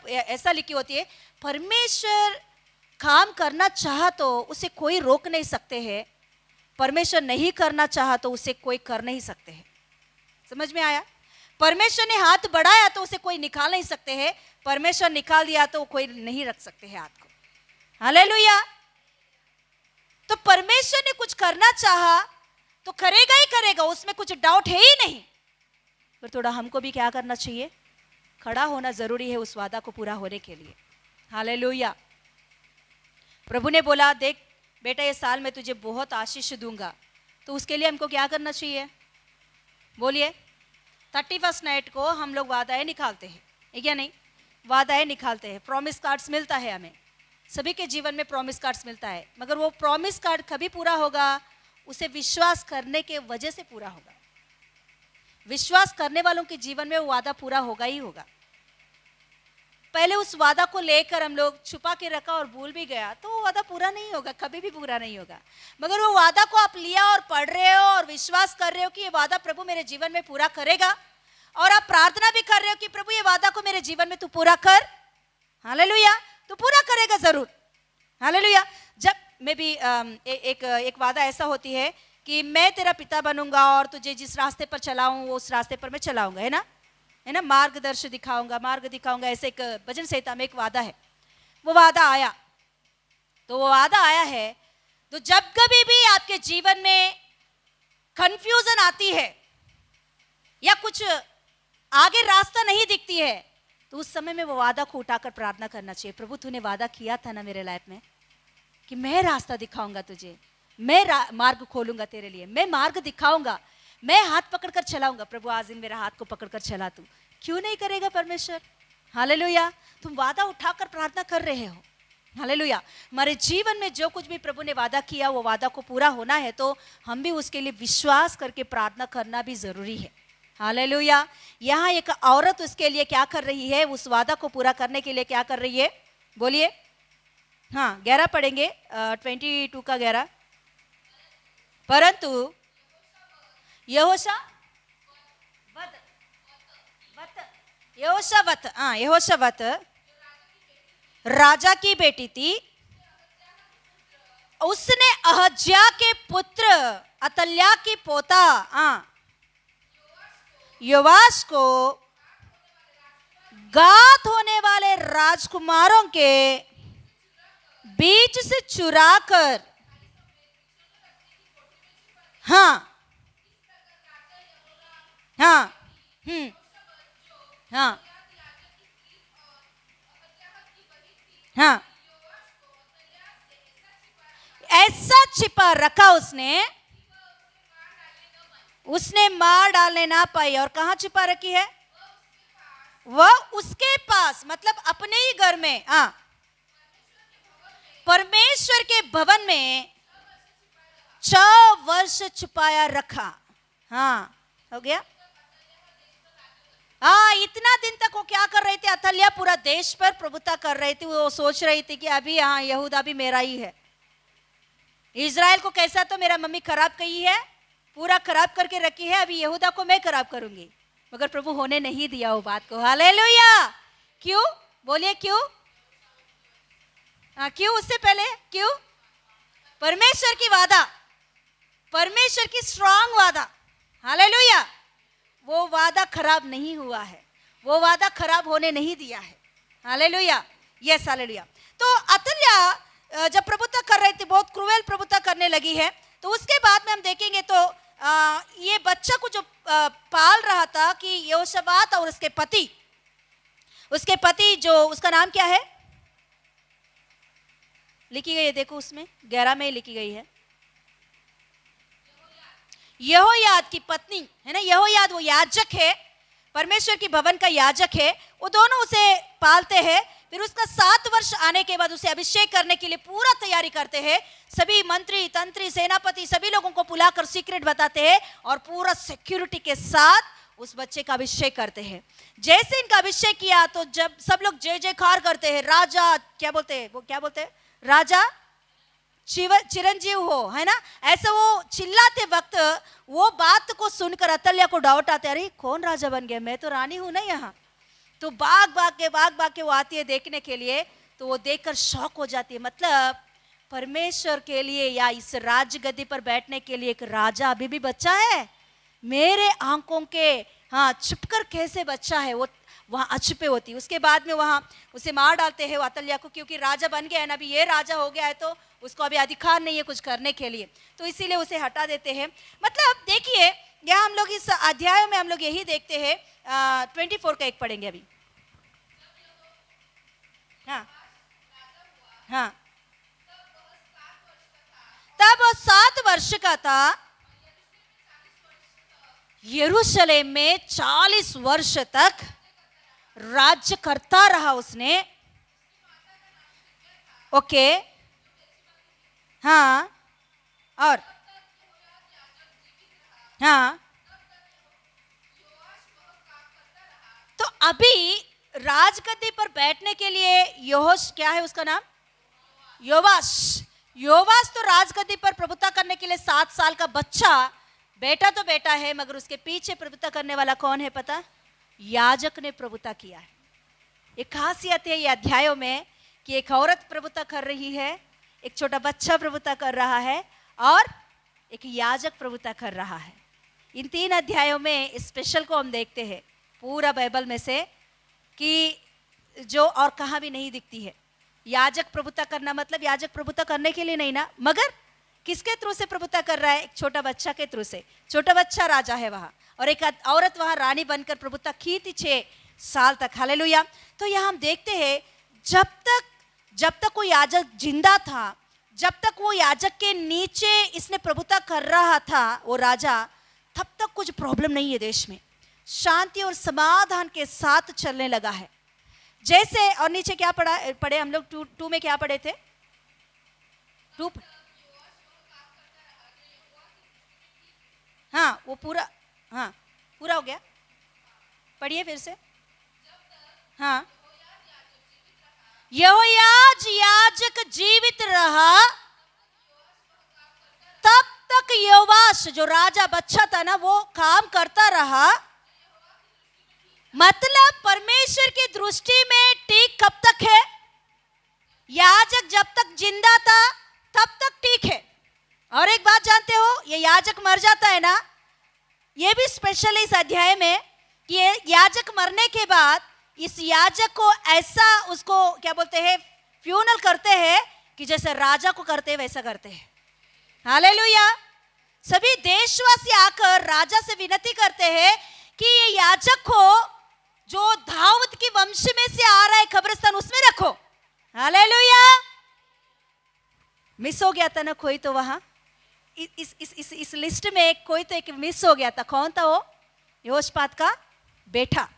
ऐसा लिखी होती है, परमेश्वर काम करना चाहा तो उसे कोई रोक नहीं सकते हैं, परमेश्वर नहीं करना चाहा तो उसे कोई कर नहीं सकते हैं। समझ में आया? परमेश्वर ने हाथ बढ़ाया तो उसे कोई निकाल नहीं सकते हैं, परमेश्वर निकाल दिया तो कोई नहीं रख सकते हैं हाथ को। हालेलुया। तो परमेश्वर ने कुछ करना चाहा तो करेगा ही करेगा, उसमें कुछ डाउट है ही नहीं। पर थोड़ा हमको भी क्या करना चाहिए? खड़ा होना जरूरी है उस वादा को पूरा होने के लिए। हालेलुया। प्रभु ने बोला, देख बेटा ये साल मैं तुझे बहुत आशीष दूंगा, तो उसके लिए हमको क्या करना चाहिए? बोलिए। 31st नाइट को हम लोग वादाएं निकालते हैं, है क्या नहीं? वादाएं निकालते हैं, प्रॉमिस कार्ड्स मिलता है हमें, सभी के जीवन में प्रॉमिस कार्ड्स मिलता है, मगर वो प्रॉमिस कार्ड कभी पूरा होगा? उसे विश्वास करने के वजह से पूरा होगा। विश्वास करने वालों के जीवन में वो वादा पूरा होगा ही होगा। पहले उस वादा को लेकर हम लोग छुपा के रखा और भूल भी गया तो वो वादा पूरा नहीं होगा, कभी भी पूरा नहीं होगा। मगर वो वादा को आप लिया और पढ़ रहे हो और विश्वास कर रहे हो कि ये वादा प्रभु मेरे जीवन में पूरा करेगा, और आप प्रार्थना भी कर रहे हो कि प्रभु ये वादा को मेरे जीवन में तू पूरा कर। हालेलुया। तू पूरा करेगा जरूर। हालेलुया। जब मैं भी एक वादा ऐसा होती है कि मैं तेरा पिता बनूंगा और तुझे जिस रास्ते पर चलाऊं वो उस रास्ते पर मैं चलाऊंगा, है ना, मार्ग दिखाऊंगा। ऐसे एक भजन संहिता में एक वादा है। वो वादा आया, तो वो वादा आया है तो जब कभी भी आपके जीवन में कंफ्यूजन आती है या कुछ आगे रास्ता नहीं दिखती है, तो उस समय में वो वादा को उठाकर प्रार्थना करना चाहिए। प्रभु तूने वादा किया था ना मेरे लाइफ में कि मैं रास्ता दिखाऊंगा तुझे, मैं मार्ग खोलूंगा तेरे लिए, मैं मार्ग दिखाऊंगा, मैं हाथ पकड़कर चलाऊंगा। प्रभु आज दिन मेरा हाथ को पकड़कर चला, तू क्यों नहीं करेगा परमेश्वर? हालेलुया। तुम वादा उठाकर प्रार्थना कर रहे हो, हालेलुया। हमारे जीवन में जो कुछ भी प्रभु ने वादा किया वो वादा को पूरा होना है, तो हम भी उसके लिए विश्वास करके प्रार्थना करना भी जरूरी है। हालेलुया। यहाँ एक औरत उसके लिए क्या कर रही है, उस वादा को पूरा करने के लिए क्या कर रही है, बोलिए। हाँ 11 पढ़ेंगे, 22 का 11। परंतु यहोशावत राजा की बेटी थी, उसने अहज्या के पुत्र अतल्या की पोता योवाश को गात होने वाले राजकुमारों के बीच से चुराकर हाँ हाँ हाँ हाँ ऐसा छिपा रखा उसने मार डालने ना पाई। और कहाँ छिपा रखी है, वह उसके पास, मतलब अपने ही घर में, परमेश्वर के भवन में 6 वर्ष छुपाया रखा। हाँ हो गया। इतना दिन तक वो क्या कर रही थी, अतल्या पूरा देश पर प्रभुता कर रही थी। वो सोच रही थी कि अभी यहूदा भी मेरा ही है, इज़राइल को कैसा तो मेरा मम्मी खराब की है, पूरा खराब करके रखी है, अभी यहूदा को मैं खराब करूंगी। मगर प्रभु होने नहीं दिया वो बात को। हालेलुया। क्यों, बोलिए क्यों? क्यों? उससे पहले क्यों? परमेश्वर की वादा, परमेश्वर की स्ट्रांग वादा। हालेलुया। वो वादा खराब नहीं हुआ है, वो वादा खराब होने नहीं दिया है। हालेलुया। Yes hallelujah. तो अतल्या जब प्रभुता कर रही थी, बहुत क्रूएल प्रभुता करने लगी है, तो उसके बाद में हम देखेंगे तो ये बच्चा को जो पाल रहा था कि यहोशाफात और उसके पति जो, उसका नाम क्या है, लिखी गई है, देखो उसमें 11 में लिखी गई है, यहोयाद की पत्नी है ना। यहोयाद वो याजक है, परमेश्वर की भवन का याजक है। वो दोनों उसे पालते हैं। फिर उसका 7 वर्ष आने के बाद उसे अभिषेक करने के लिए पूरा तैयारी करते हैं। सभी मंत्री, तंत्री, सेनापति सभी लोगों को बुलाकर सीक्रेट बताते हैं और पूरा सिक्योरिटी के साथ उस बच्चे का अभिषेक करते हैं। जैसे इनका अभिषेक किया तो जब सब लोग जय जयकार करते हैं, राजा क्या बोलते हैं, वो क्या बोलते हैं, राजा चिरंजीव हो, है ना, ऐसा वो चिल्लाते वक्त वो बात को सुनकर अतल्या को डाउट आते, अरे कौन राजा बन गया, मैं तो रानी हूं ना यहाँ। तो भाग भाग के वो आती है देखने के लिए। तो वो देखकर शॉक हो जाती है, मतलब परमेश्वर के लिए या इस राज गद्दी पर बैठने के लिए एक राजा अभी भी बच्चा है, मेरे आंखों के छुपकर कैसे बच्चा है, वो वहाँ अछुपे होती। उसके बाद में वहाँ उसे मार डालते हैं अतल्या को, क्योंकि राजा बन गया है ना, अभी ये राजा हो गया है तो उसको अभी अधिकार नहीं है कुछ करने के लिए, तो इसीलिए उसे हटा देते हैं। मतलब देखिए यहाँ हम लोग इस अध्याय में हम लोग यही देखते हैं। 24 का 1 पढ़ेंगे अभी। हाँ तब वो 7 वर्ष का था, यरूशलेम में 40 वर्ष तक राज्य करता रहा उसने। ओके, हाँ, और हाँ, तो अभी राजगद्दी पर बैठने के लिए योहोश, क्या है उसका नाम, योवाश तो राजगद्दी पर प्रभुता करने के लिए 7 साल का बच्चा, बेटा तो बेटा है, मगर उसके पीछे प्रभुता करने वाला कौन है पता, याजक ने प्रभुता किया है। एक खासियत है ये अध्यायों में कि एक औरत प्रभुता कर रही है, एक छोटा बच्चा प्रभुता कर रहा है और एक याजक प्रभुता कर रहा है। इन 3 अध्यायों में स्पेशल को हम देखते हैं पूरा बाइबल में से, कि जो और कहाँ भी नहीं दिखती है। याजक प्रभुता करना मतलब याजक प्रभुता करने के लिए नहीं ना, मगर किसके थ्रू से प्रभुता कर रहा है, एक छोटा बच्चा के थ्रू से। छोटा बच्चा राजा है वहाँ, और एक औरत वहाँ रानी बनकर प्रभुता की थी 6 साल तक। हालेलुया। तो यहाँ हम देखते हैं जब तक वो याजक जिंदा था, जब तक वो याजक के नीचे इसने प्रभुता कर रहा था वो राजा, तब तक कुछ प्रॉब्लम नहीं है देश में, शांति और समाधान के साथ चलने लगा है। जैसे, और नीचे क्या पढ़े हम लोग? टू में क्या पढ़े थे? टू, हाँ वो पूरा, हाँ पूरा हो गया, पढ़िए फिर से। हाँ, यहोयाज याजक जीवित रहा तब तक योवाश जो राजा बच्चा था ना वो काम करता रहा। मतलब परमेश्वर की दृष्टि में ठीक कब तक है? याजक जब तक जिंदा था तब तक ठीक है। और एक बात जानते हो, ये याजक मर जाता है ना, ये भी स्पेशल है इस अध्याय में कि ये याजक मरने के बाद इस याजक को ऐसा उसको क्या बोलते हैं, फ्यूनल करते हैं कि जैसे राजा को करते हैं वैसा करते हैं। हालेलुया। सभी देशवासी आकर राजा से विनती करते हैं कि ये याजक को जो दाऊद की वंश में से आ रहा है कब्रिस्तान उसमें रखो। हालेलुया। मिस हो गया था ना कोई तो वहां, इस लिस्ट में कोई तो एक मिस हो गया था। कौन था वो? यहोशापात का बेटा,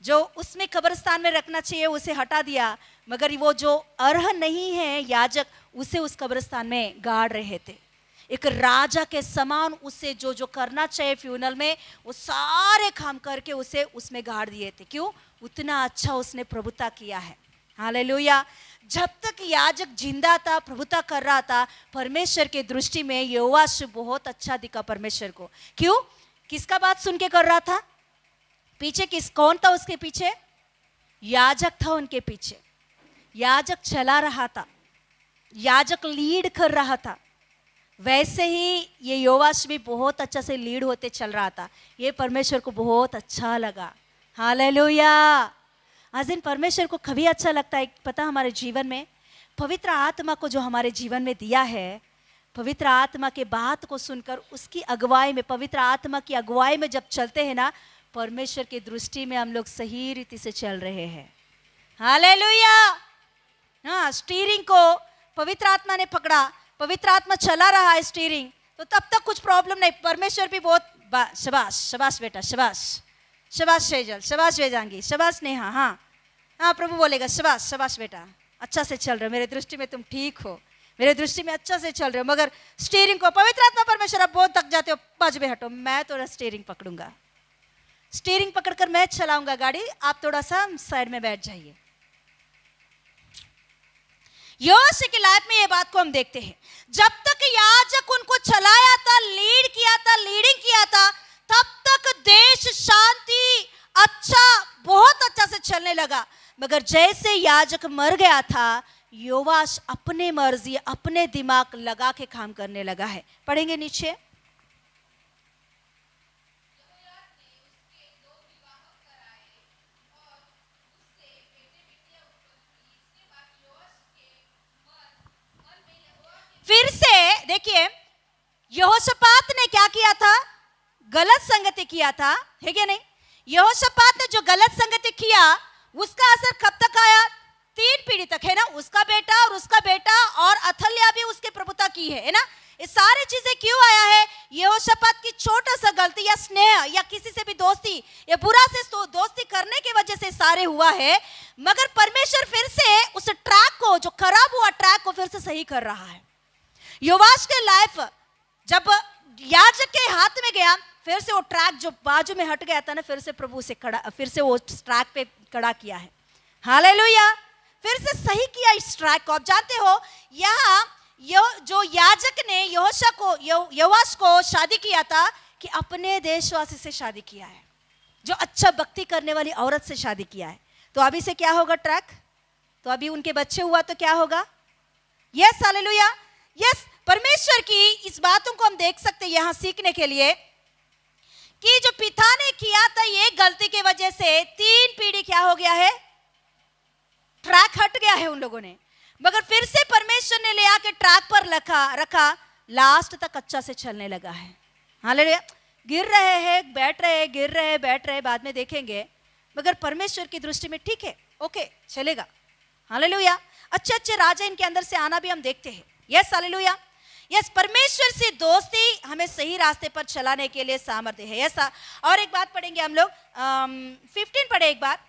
जो उसमें कब्रिस्तान में रखना चाहिए उसे हटा दिया, मगर वो जो अर्ह नहीं है याजक उसे उस कब्रिस्तान में गाड़ रहे थे। एक राजा के समान उसे जो जो करना चाहिए फ्यूनल में वो सारे काम करके उसे उसमें गाड़ दिए थे। क्यों? उतना अच्छा उसने प्रभुता किया है। हालेलुया। जब तक याजक जिंदा था, प्रभुता कर रहा था, परमेश्वर के दृष्टि में योआश बहुत अच्छा दिखा परमेश्वर को। क्यों? किसका बात सुन के कर रहा था? पीछे कौन था उसके पीछे? याजक था उनके पीछे। याजक चला रहा था, याजक लीड कर रहा था। वैसे ही ये योआश भी बहुत अच्छा से लीड होते चल रहा था। ये परमेश्वर को बहुत अच्छा लगा। हालेलुया। आज दिन परमेश्वर को कभी अच्छा लगता है पता? हमारे जीवन में पवित्र आत्मा को जो हमारे जीवन में दिया है, पवित्र आत्मा के बात को सुनकर उसकी अगुवाई में, पवित्र आत्मा की अगुवाई में जब चलते हैं ना, परमेश्वर की दृष्टि में हम लोग सही रीति से चल रहे हैं। हालेलुया। हाँ, स्टीयरिंग को पवित्र आत्मा ने पकड़ा, पवित्र आत्मा चला रहा है स्टीयरिंग, तो तब तक कुछ प्रॉब्लम नहीं। परमेश्वर भी बहुत शाबाश शाबाश बेटा, शाबाश शाबाश शेजल, शाबाश वेजांगी, शाबाश नेहा। हाँ हाँ, प्रभु बोलेगा शाबाश शाबाश बेटा, अच्छा से चल रहे हो, मेरे दृष्टि में तुम ठीक हो, मेरे दृष्टि में अच्छा से चल रहे हो। मगर स्टीयरिंग को पवित्र आत्मा परमेश्वर, आप बहुत थक जाते हो, बाजू में हटो, मैं थोड़ा स्टीयरिंग पकड़ूंगा, स्टीयरिंग पकड़कर मैं चलाऊंगा गाड़ी, आप थोड़ा सा साइड में बैठ जाइए। योआश की लाइफ में ये बात को हम देखते हैं। जब तक याजक उनको चलाया था, लीड किया था, लीडिंग किया था, तब तक देश शांति अच्छा, बहुत अच्छा से चलने लगा। मगर जैसे याजक मर गया था, योआश अपने मर्जी, अपने दिमाग लगा के काम करने लगा है। पढ़ेंगे नीचे। फिर से देखिए, यहोशापात ने क्या किया था? गलत संगति किया था, है क्या नहीं? यहोशापात ने जो गलत संगति किया उसका असर कब तक आया? 3 पीढ़ी तक, है ना? उसका बेटा और उसका बेटा और अथल्या भी उसके प्रभुता की है ना? ये सारी चीजें क्यों आया है? यहोशापात की छोटा सा गलती या स्नेह या किसी से भी दोस्ती या बुरा से दोस्ती करने की वजह से सारे हुआ है। मगर परमेश्वर फिर से उस ट्रैक को, जो खराब हुआ ट्रैक को फिर से सही कर रहा है। योआश के लाइफ जब याजक के हाथ में गया, फिर से वो ट्रैक जो बाजू में हट गया था ना, फिर से प्रभु उसे फिर से वो ट्रैक पे खड़ा किया है। हालेलुया। फिर से सही किया इस ट्रैक को। आप जानते हो, यहाँ जो याजक ने योआश को शादी किया था कि अपने देशवासी से शादी किया है, जो अच्छा भक्ति करने वाली औरत से शादी किया है। तो अभी से क्या होगा ट्रैक? तो अभी उनके बच्चे हुआ तो क्या होगा? Yes, hallelujah. यस, परमेश्वर की इस बातों को हम देख सकते हैं यहाँ सीखने के लिए कि जो पिता ने किया था, ये गलती की वजह से 3 पीढ़ी क्या हो गया है? ट्रैक हट गया है उन लोगों ने। मगर फिर से परमेश्वर ने ले आके ट्रैक पर रखा, लास्ट तक अच्छा से चलने लगा है। हालेलुया। गिर रहे हैं, बैठ रहे हैं, गिर रहे हैं, बैठ रहे हैं, बाद में देखेंगे, मगर परमेश्वर की दृष्टि में ठीक है, ओके, चलेगा। हालेलुया। अच्छे अच्छे राजा इनके अंदर से आना भी हम देखते हैं। Yes, hallelujah. यस, परमेश्वर से दोस्ती हमें सही रास्ते पर चलाने के लिए सामर्थ्य है। यस। और एक बात पढ़ेंगे हम लोग, 15 पढ़े एक बार।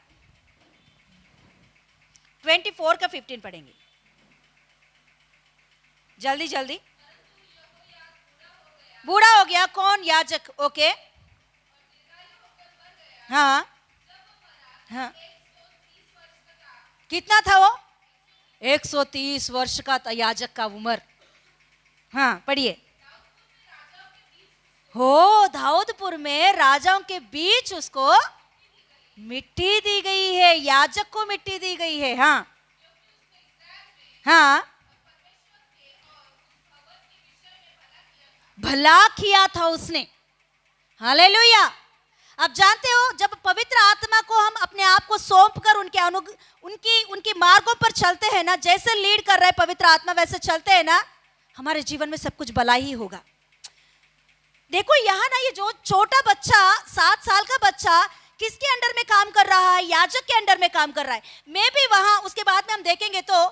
24 का 15 पढ़ेंगे, जल्दी जल्दी। बूढ़ा हो गया कौन? याजक। ओके, हाँ हाँ, कितना था वो? 130 वर्ष का था याजक का उम्र। हाँ पढ़िए। हो, दाऊदपुर में राजाओं के बीच उसको मिट्टी दी गई है, याजक को मिट्टी दी गई है। हाँ हाँ, भला किया था उसने। हालेलुया। अब जानते हो, जब पवित्र आत्मा को हम अपने आप को सौंप कर उनकी मार्गों पर चलते हैं ना, जैसे लीड कर रहा है पवित्र आत्मा वैसे चलते हैं ना, हमारे जीवन में सब कुछ भला ही होगा। देखो यहाँ ना, ये जो छोटा बच्चा 7 साल का बच्चा किसके अंडर में काम कर रहा है? याजक के अंडर में काम कर रहा है। मैं भी वहां, उसके बाद में हम देखेंगे तो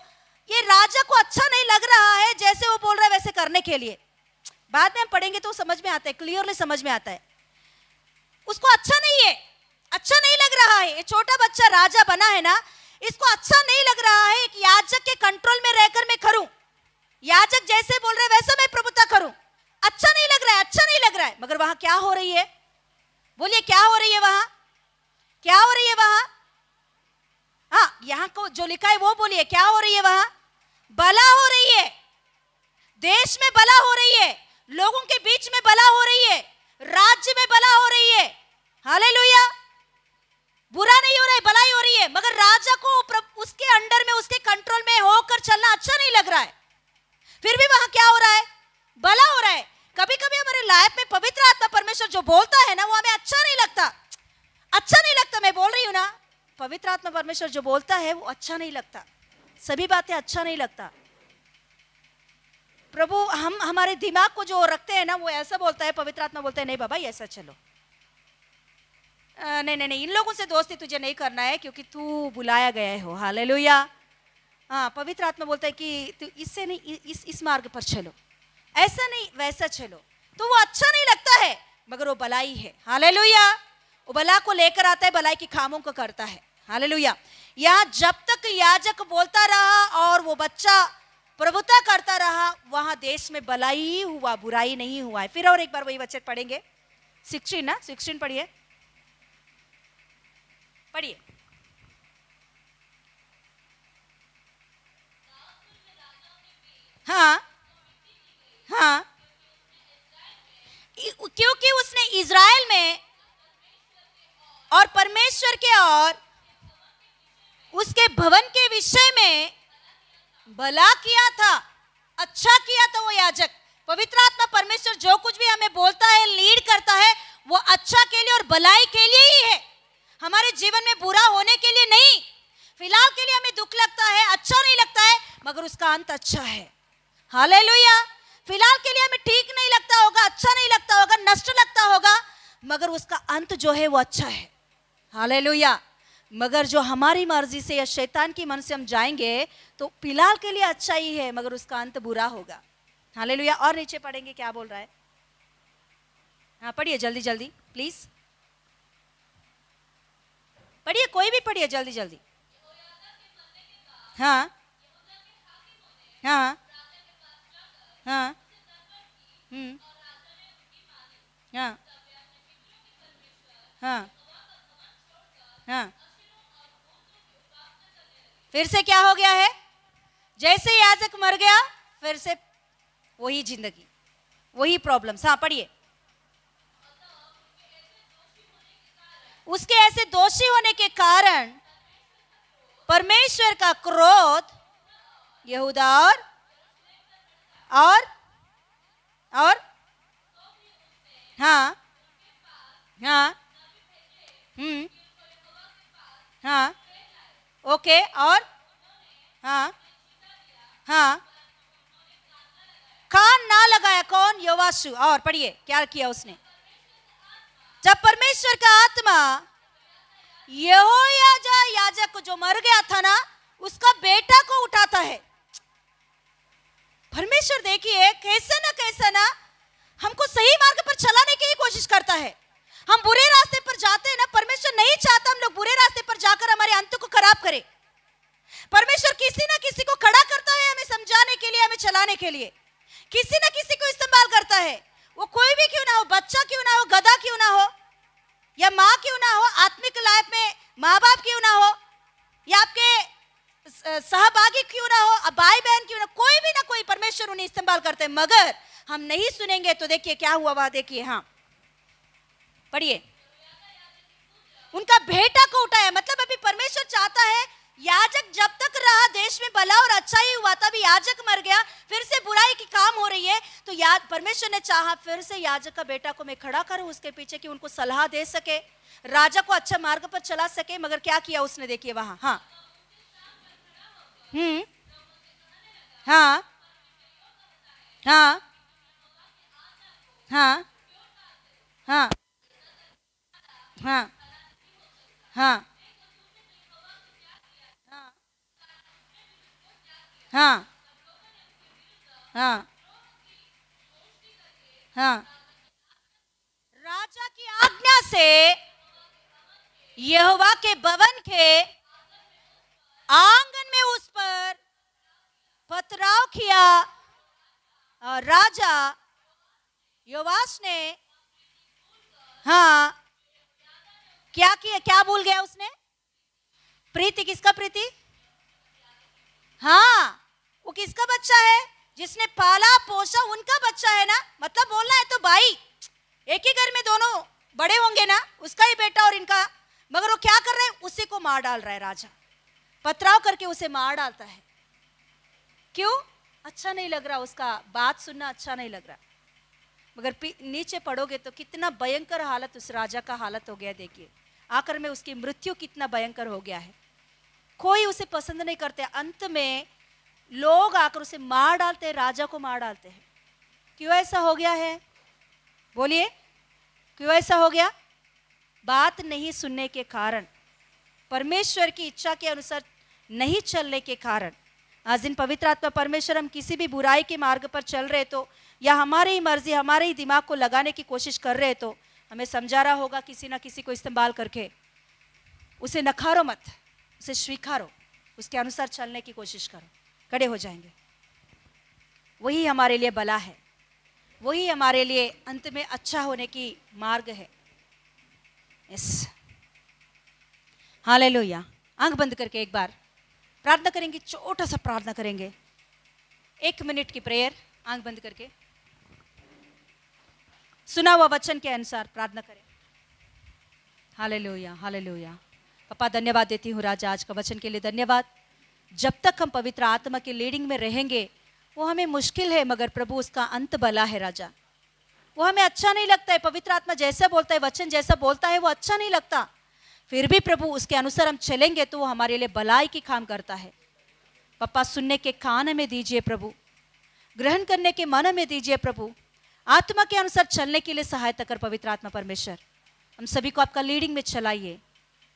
ये राजा को अच्छा नहीं लग रहा है जैसे वो बोल रहा है वैसे करने के लिए। बाद में हम पढ़ेंगे तो समझ में आता है, क्लियरली समझ में आता है। उसको अच्छा नहीं है, अच्छा नहीं लग रहा है। ये छोटा बच्चा राजा बना है ना, इसको अच्छा नहीं लग रहा है कि याजक के कंट्रोल में रहकर मैं करूं, याजक जैसे बोल रहे वैसा मैं प्रभुता करूं। अच्छा नहीं लग रहा है, अच्छा नहीं लग रहा है। मगर वहां क्या हो रही है? बोलिए क्या हो रही है वहां? क्या हो रही है वहां? हाँ, यहाँ को जो लिखा है वो बोलिए, क्या हो रही है वहां? भला हो रही है, देश में भला हो रही है, लोगों के बीच में भला हो रही है, राज्य में भला हो रही है। हालेलुया। बुरा नहीं हो रहा है, भलाई हो रही है। मगर राजा को उसके अंडर में, उसके कंट्रोल में होकर चलना अच्छा नहीं लग रहा है। फिर भी वहां क्या हो रहा है? भला हो रहा है। कभी कभी हमारे लाइफ में पवित्र आत्मा परमेश्वर जो बोलता है ना, वो हमें अच्छा नहीं लगता, अच्छा नहीं लगता। मैं बोल रही हूं ना, पवित्र आत्मा परमेश्वर जो बोलता है वो अच्छा नहीं लगता, सभी बातें अच्छा नहीं लगता। प्रभु हम हमारे दिमाग को जो रखते हैं ना, वो ऐसा बोलता है, पवित्र आत्मा बोलता है नहीं बाबा ऐसा चलो, नहीं नहीं नहीं, इन लोगों से दोस्ती तुझे नहीं करना है क्योंकि तू बुलाया गया हो। हालेलुया। हाँ, पवित्र आत्मा बोलता है कि तू इससे नहीं, इस मार्ग पर चलो, ऐसा नहीं वैसा चलो। तो वो अच्छा नहीं लगता है, मगर वो भलाई है। हालेलुया। वो भला को लेकर आता है, भलाई की कामों को करता है। हालेलुया। यहाँ जब तक याजक बोलता रहा और वो बच्चा प्रभुता करता रहा, वहां देश में भलाई ही हुआ, बुराई नहीं हुआ है। फिर और एक बार वही वचन पढ़ेंगे, 16 ना, 16 पढ़िए, पढ़िए। हाँ हाँ, क्योंकि उसने इज़राइल में और परमेश्वर के और उसके भवन के विषय में भला किया था, अच्छा किया था वो याजक। पवित्र आत्मा परमेश्वर जो कुछ भी हमें बोलता है, लीड करता है, वो अच्छा के लिए और भलाई के लिए ही है, हमारे जीवन में बुरा होने के लिए नहीं। फिलहाल के लिए हमें दुख लगता है, अच्छा नहीं लगता है, मगर उसका अंत अच्छा है। हालेलुया। फिलहाल के लिए हमें ठीक नहीं लगता होगा, अच्छा नहीं लगता होगा, नष्ट लगता होगा, मगर उसका अंत जो है वो अच्छा है। हालेलुया। मगर जो हमारी मर्जी से या शैतान की मन से हम जाएंगे तो फिलहाल के लिए अच्छा ही है, मगर उसका अंत बुरा होगा। हालेलुया। और नीचे पढ़ेंगे क्या बोल रहा है। हाँ पढ़िए जल्दी जल्दी प्लीज, पढ़िए, कोई भी पढ़िए जल्दी जल्दी। हाँ हाँ हाँ, हाँ हाँ हाँ। फिर से क्या हो गया है? जैसे याजक मर गया, फिर से वही जिंदगी, वही प्रॉब्लम्स। हाँ पढ़िए। उसके ऐसे दोषी होने के कारण परमेश्वर का क्रोध यहूदा और हाँ हाँ हाँ ओके, और हाँ हाँ, कान ना लगाया। कौन? योवाशु। और पढ़िए क्या किया उसने? जब परमेश्वर का आत्मा यहोयादा याजक जो मर गया था ना, उसका बेटा को उठाता है। परमेश्वर देखिए कैसे ना हमको सही मार्ग पर चलाने की कोशिश करता है। हम बुरे रास्ते पर जाते हैं ना, परमेश्वर नहीं चाहता हम लोग बुरे रास्ते पर जाकर हमारे अंत को खराब करें। परमेश्वर किसी ना किसी को खड़ा करता है हमें समझाने के लिए, हमें चलाने के लिए। किसी ना किसी को इस्तेमाल करता है, वो कोई भी क्यों ना हो, बच्चा क्यों ना हो, गधा क्यों ना हो, या माँ क्यों ना हो, आत्मिक लाइफ में माँ बाप क्यों ना हो, या आपके सहभागी क्यों ना हो, भाई बहन क्यों ना, कोई भी ना कोई परमेश्वर उन्हें इस्तेमाल करते हैं। मगर हम नहीं सुनेंगे तो देखिए क्या हुआ वहां, देखिए, हाँ पढ़िए। उनका बेटा को उठाया, मतलब अभी परमेश्वर चाहता है, याजक जब तक रहा देश में भला और अच्छा ही हुआ था, अभी याजक मर गया, फिर से बुराई की काम हो रही है, तो परमेश्वर ने चाहा फिर से याजक का बेटा को मैं खड़ा करूं उसके पीछे कि उनको सलाह दे सके, राजा को अच्छा मार्ग पर चला सके। मगर क्या किया उसने, देखिए वहां, हाँ हाँ हाँ हाँ हाँ हाँ हाँ हाँ हाँ हाँ, राजा की आज्ञा से यहोवा के भवन के आंगन में उस पर पथराव किया। और राजा योवाश ने, हाँ क्या किया, क्या भूल गया उसने, प्रीति, किसका प्रीति, हाँ वो किसका बच्चा है, जिसने पाला पोसा उनका बच्चा है ना, मतलब बोलना है तो भाई एक ही घर में दोनों बड़े होंगे ना, उसका ही बेटा और इनका। मगर वो क्या कर रहे हैं, उसी को मार डाल रहा है राजा, पथराव करके उसे मार डालता है। क्यों, अच्छा नहीं लग रहा, उसका बात सुनना अच्छा नहीं लग रहा। मगर नीचे पढ़ोगे तो कितना भयंकर हालत उस राजा का हालत हो गया, देखिए आखिर में उसकी मृत्यु कितना भयंकर हो गया है। कोई उसे पसंद नहीं करते, अंत में लोग आकर उसे मार डालते हैं, राजा को मार डालते हैं। क्यों ऐसा हो गया है, बोलिए क्यों ऐसा हो गया, बात नहीं सुनने के कारण, परमेश्वर की इच्छा के अनुसार नहीं चलने के कारण। आज दिन पवित्र आत्मा परमेश्वर हम किसी भी बुराई के मार्ग पर चल रहे तो, या हमारी ही मर्जी हमारे ही दिमाग को लगाने की कोशिश कर रहे तो हमें समझा रहा होगा किसी ना किसी को इस्तेमाल करके। उसे नकारो मत, उसे स्वीकारो, उसके अनुसार चलने की कोशिश करो, खड़े हो जाएंगे। वही हमारे लिए भला है, वही हमारे लिए अंत में अच्छा होने की मार्ग है। Yes, hallelujah. आंख बंद करके एक बार प्रार्थना करेंगे, छोटा सा प्रार्थना करेंगे, 1 मिनट की प्रेयर, आंख बंद करके सुना हुआ वचन के अनुसार प्रार्थना करें। Hallelujah, hallelujah. पापा धन्यवाद देती हूँ राजा, आज का वचन के लिए धन्यवाद। जब तक हम पवित्र आत्मा के लीडिंग में रहेंगे वो हमें मुश्किल है, मगर प्रभु उसका अंत भला है राजा। वो हमें अच्छा नहीं लगता है, पवित्र आत्मा जैसा बोलता है, वचन जैसा बोलता है वो अच्छा नहीं लगता, फिर भी प्रभु उसके अनुसार हम चलेंगे तो वो हमारे लिए भलाई की काम करता है। पापा सुनने के कान हमें दीजिए प्रभु, ग्रहण करने के मन में दीजिए प्रभु, आत्मा के अनुसार चलने के लिए सहायता कर पवित्र आत्मा परमेश्वर। हम सभी को आपका लीडिंग में चलाइए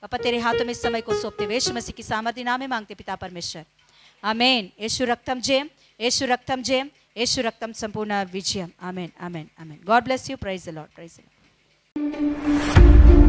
पापा, तेरे हाथों में इस समय को सौंपते हुए यीशु मसीह की सामर्थी नाम में मांगते पिता परमेश्वर, आमेन। यीशु रक्तम जय, यीशु रक्तम जय, यीशु रक्तम संपूर्ण विजयम, amen amen amen. God bless you, praise the Lord, praise the Lord.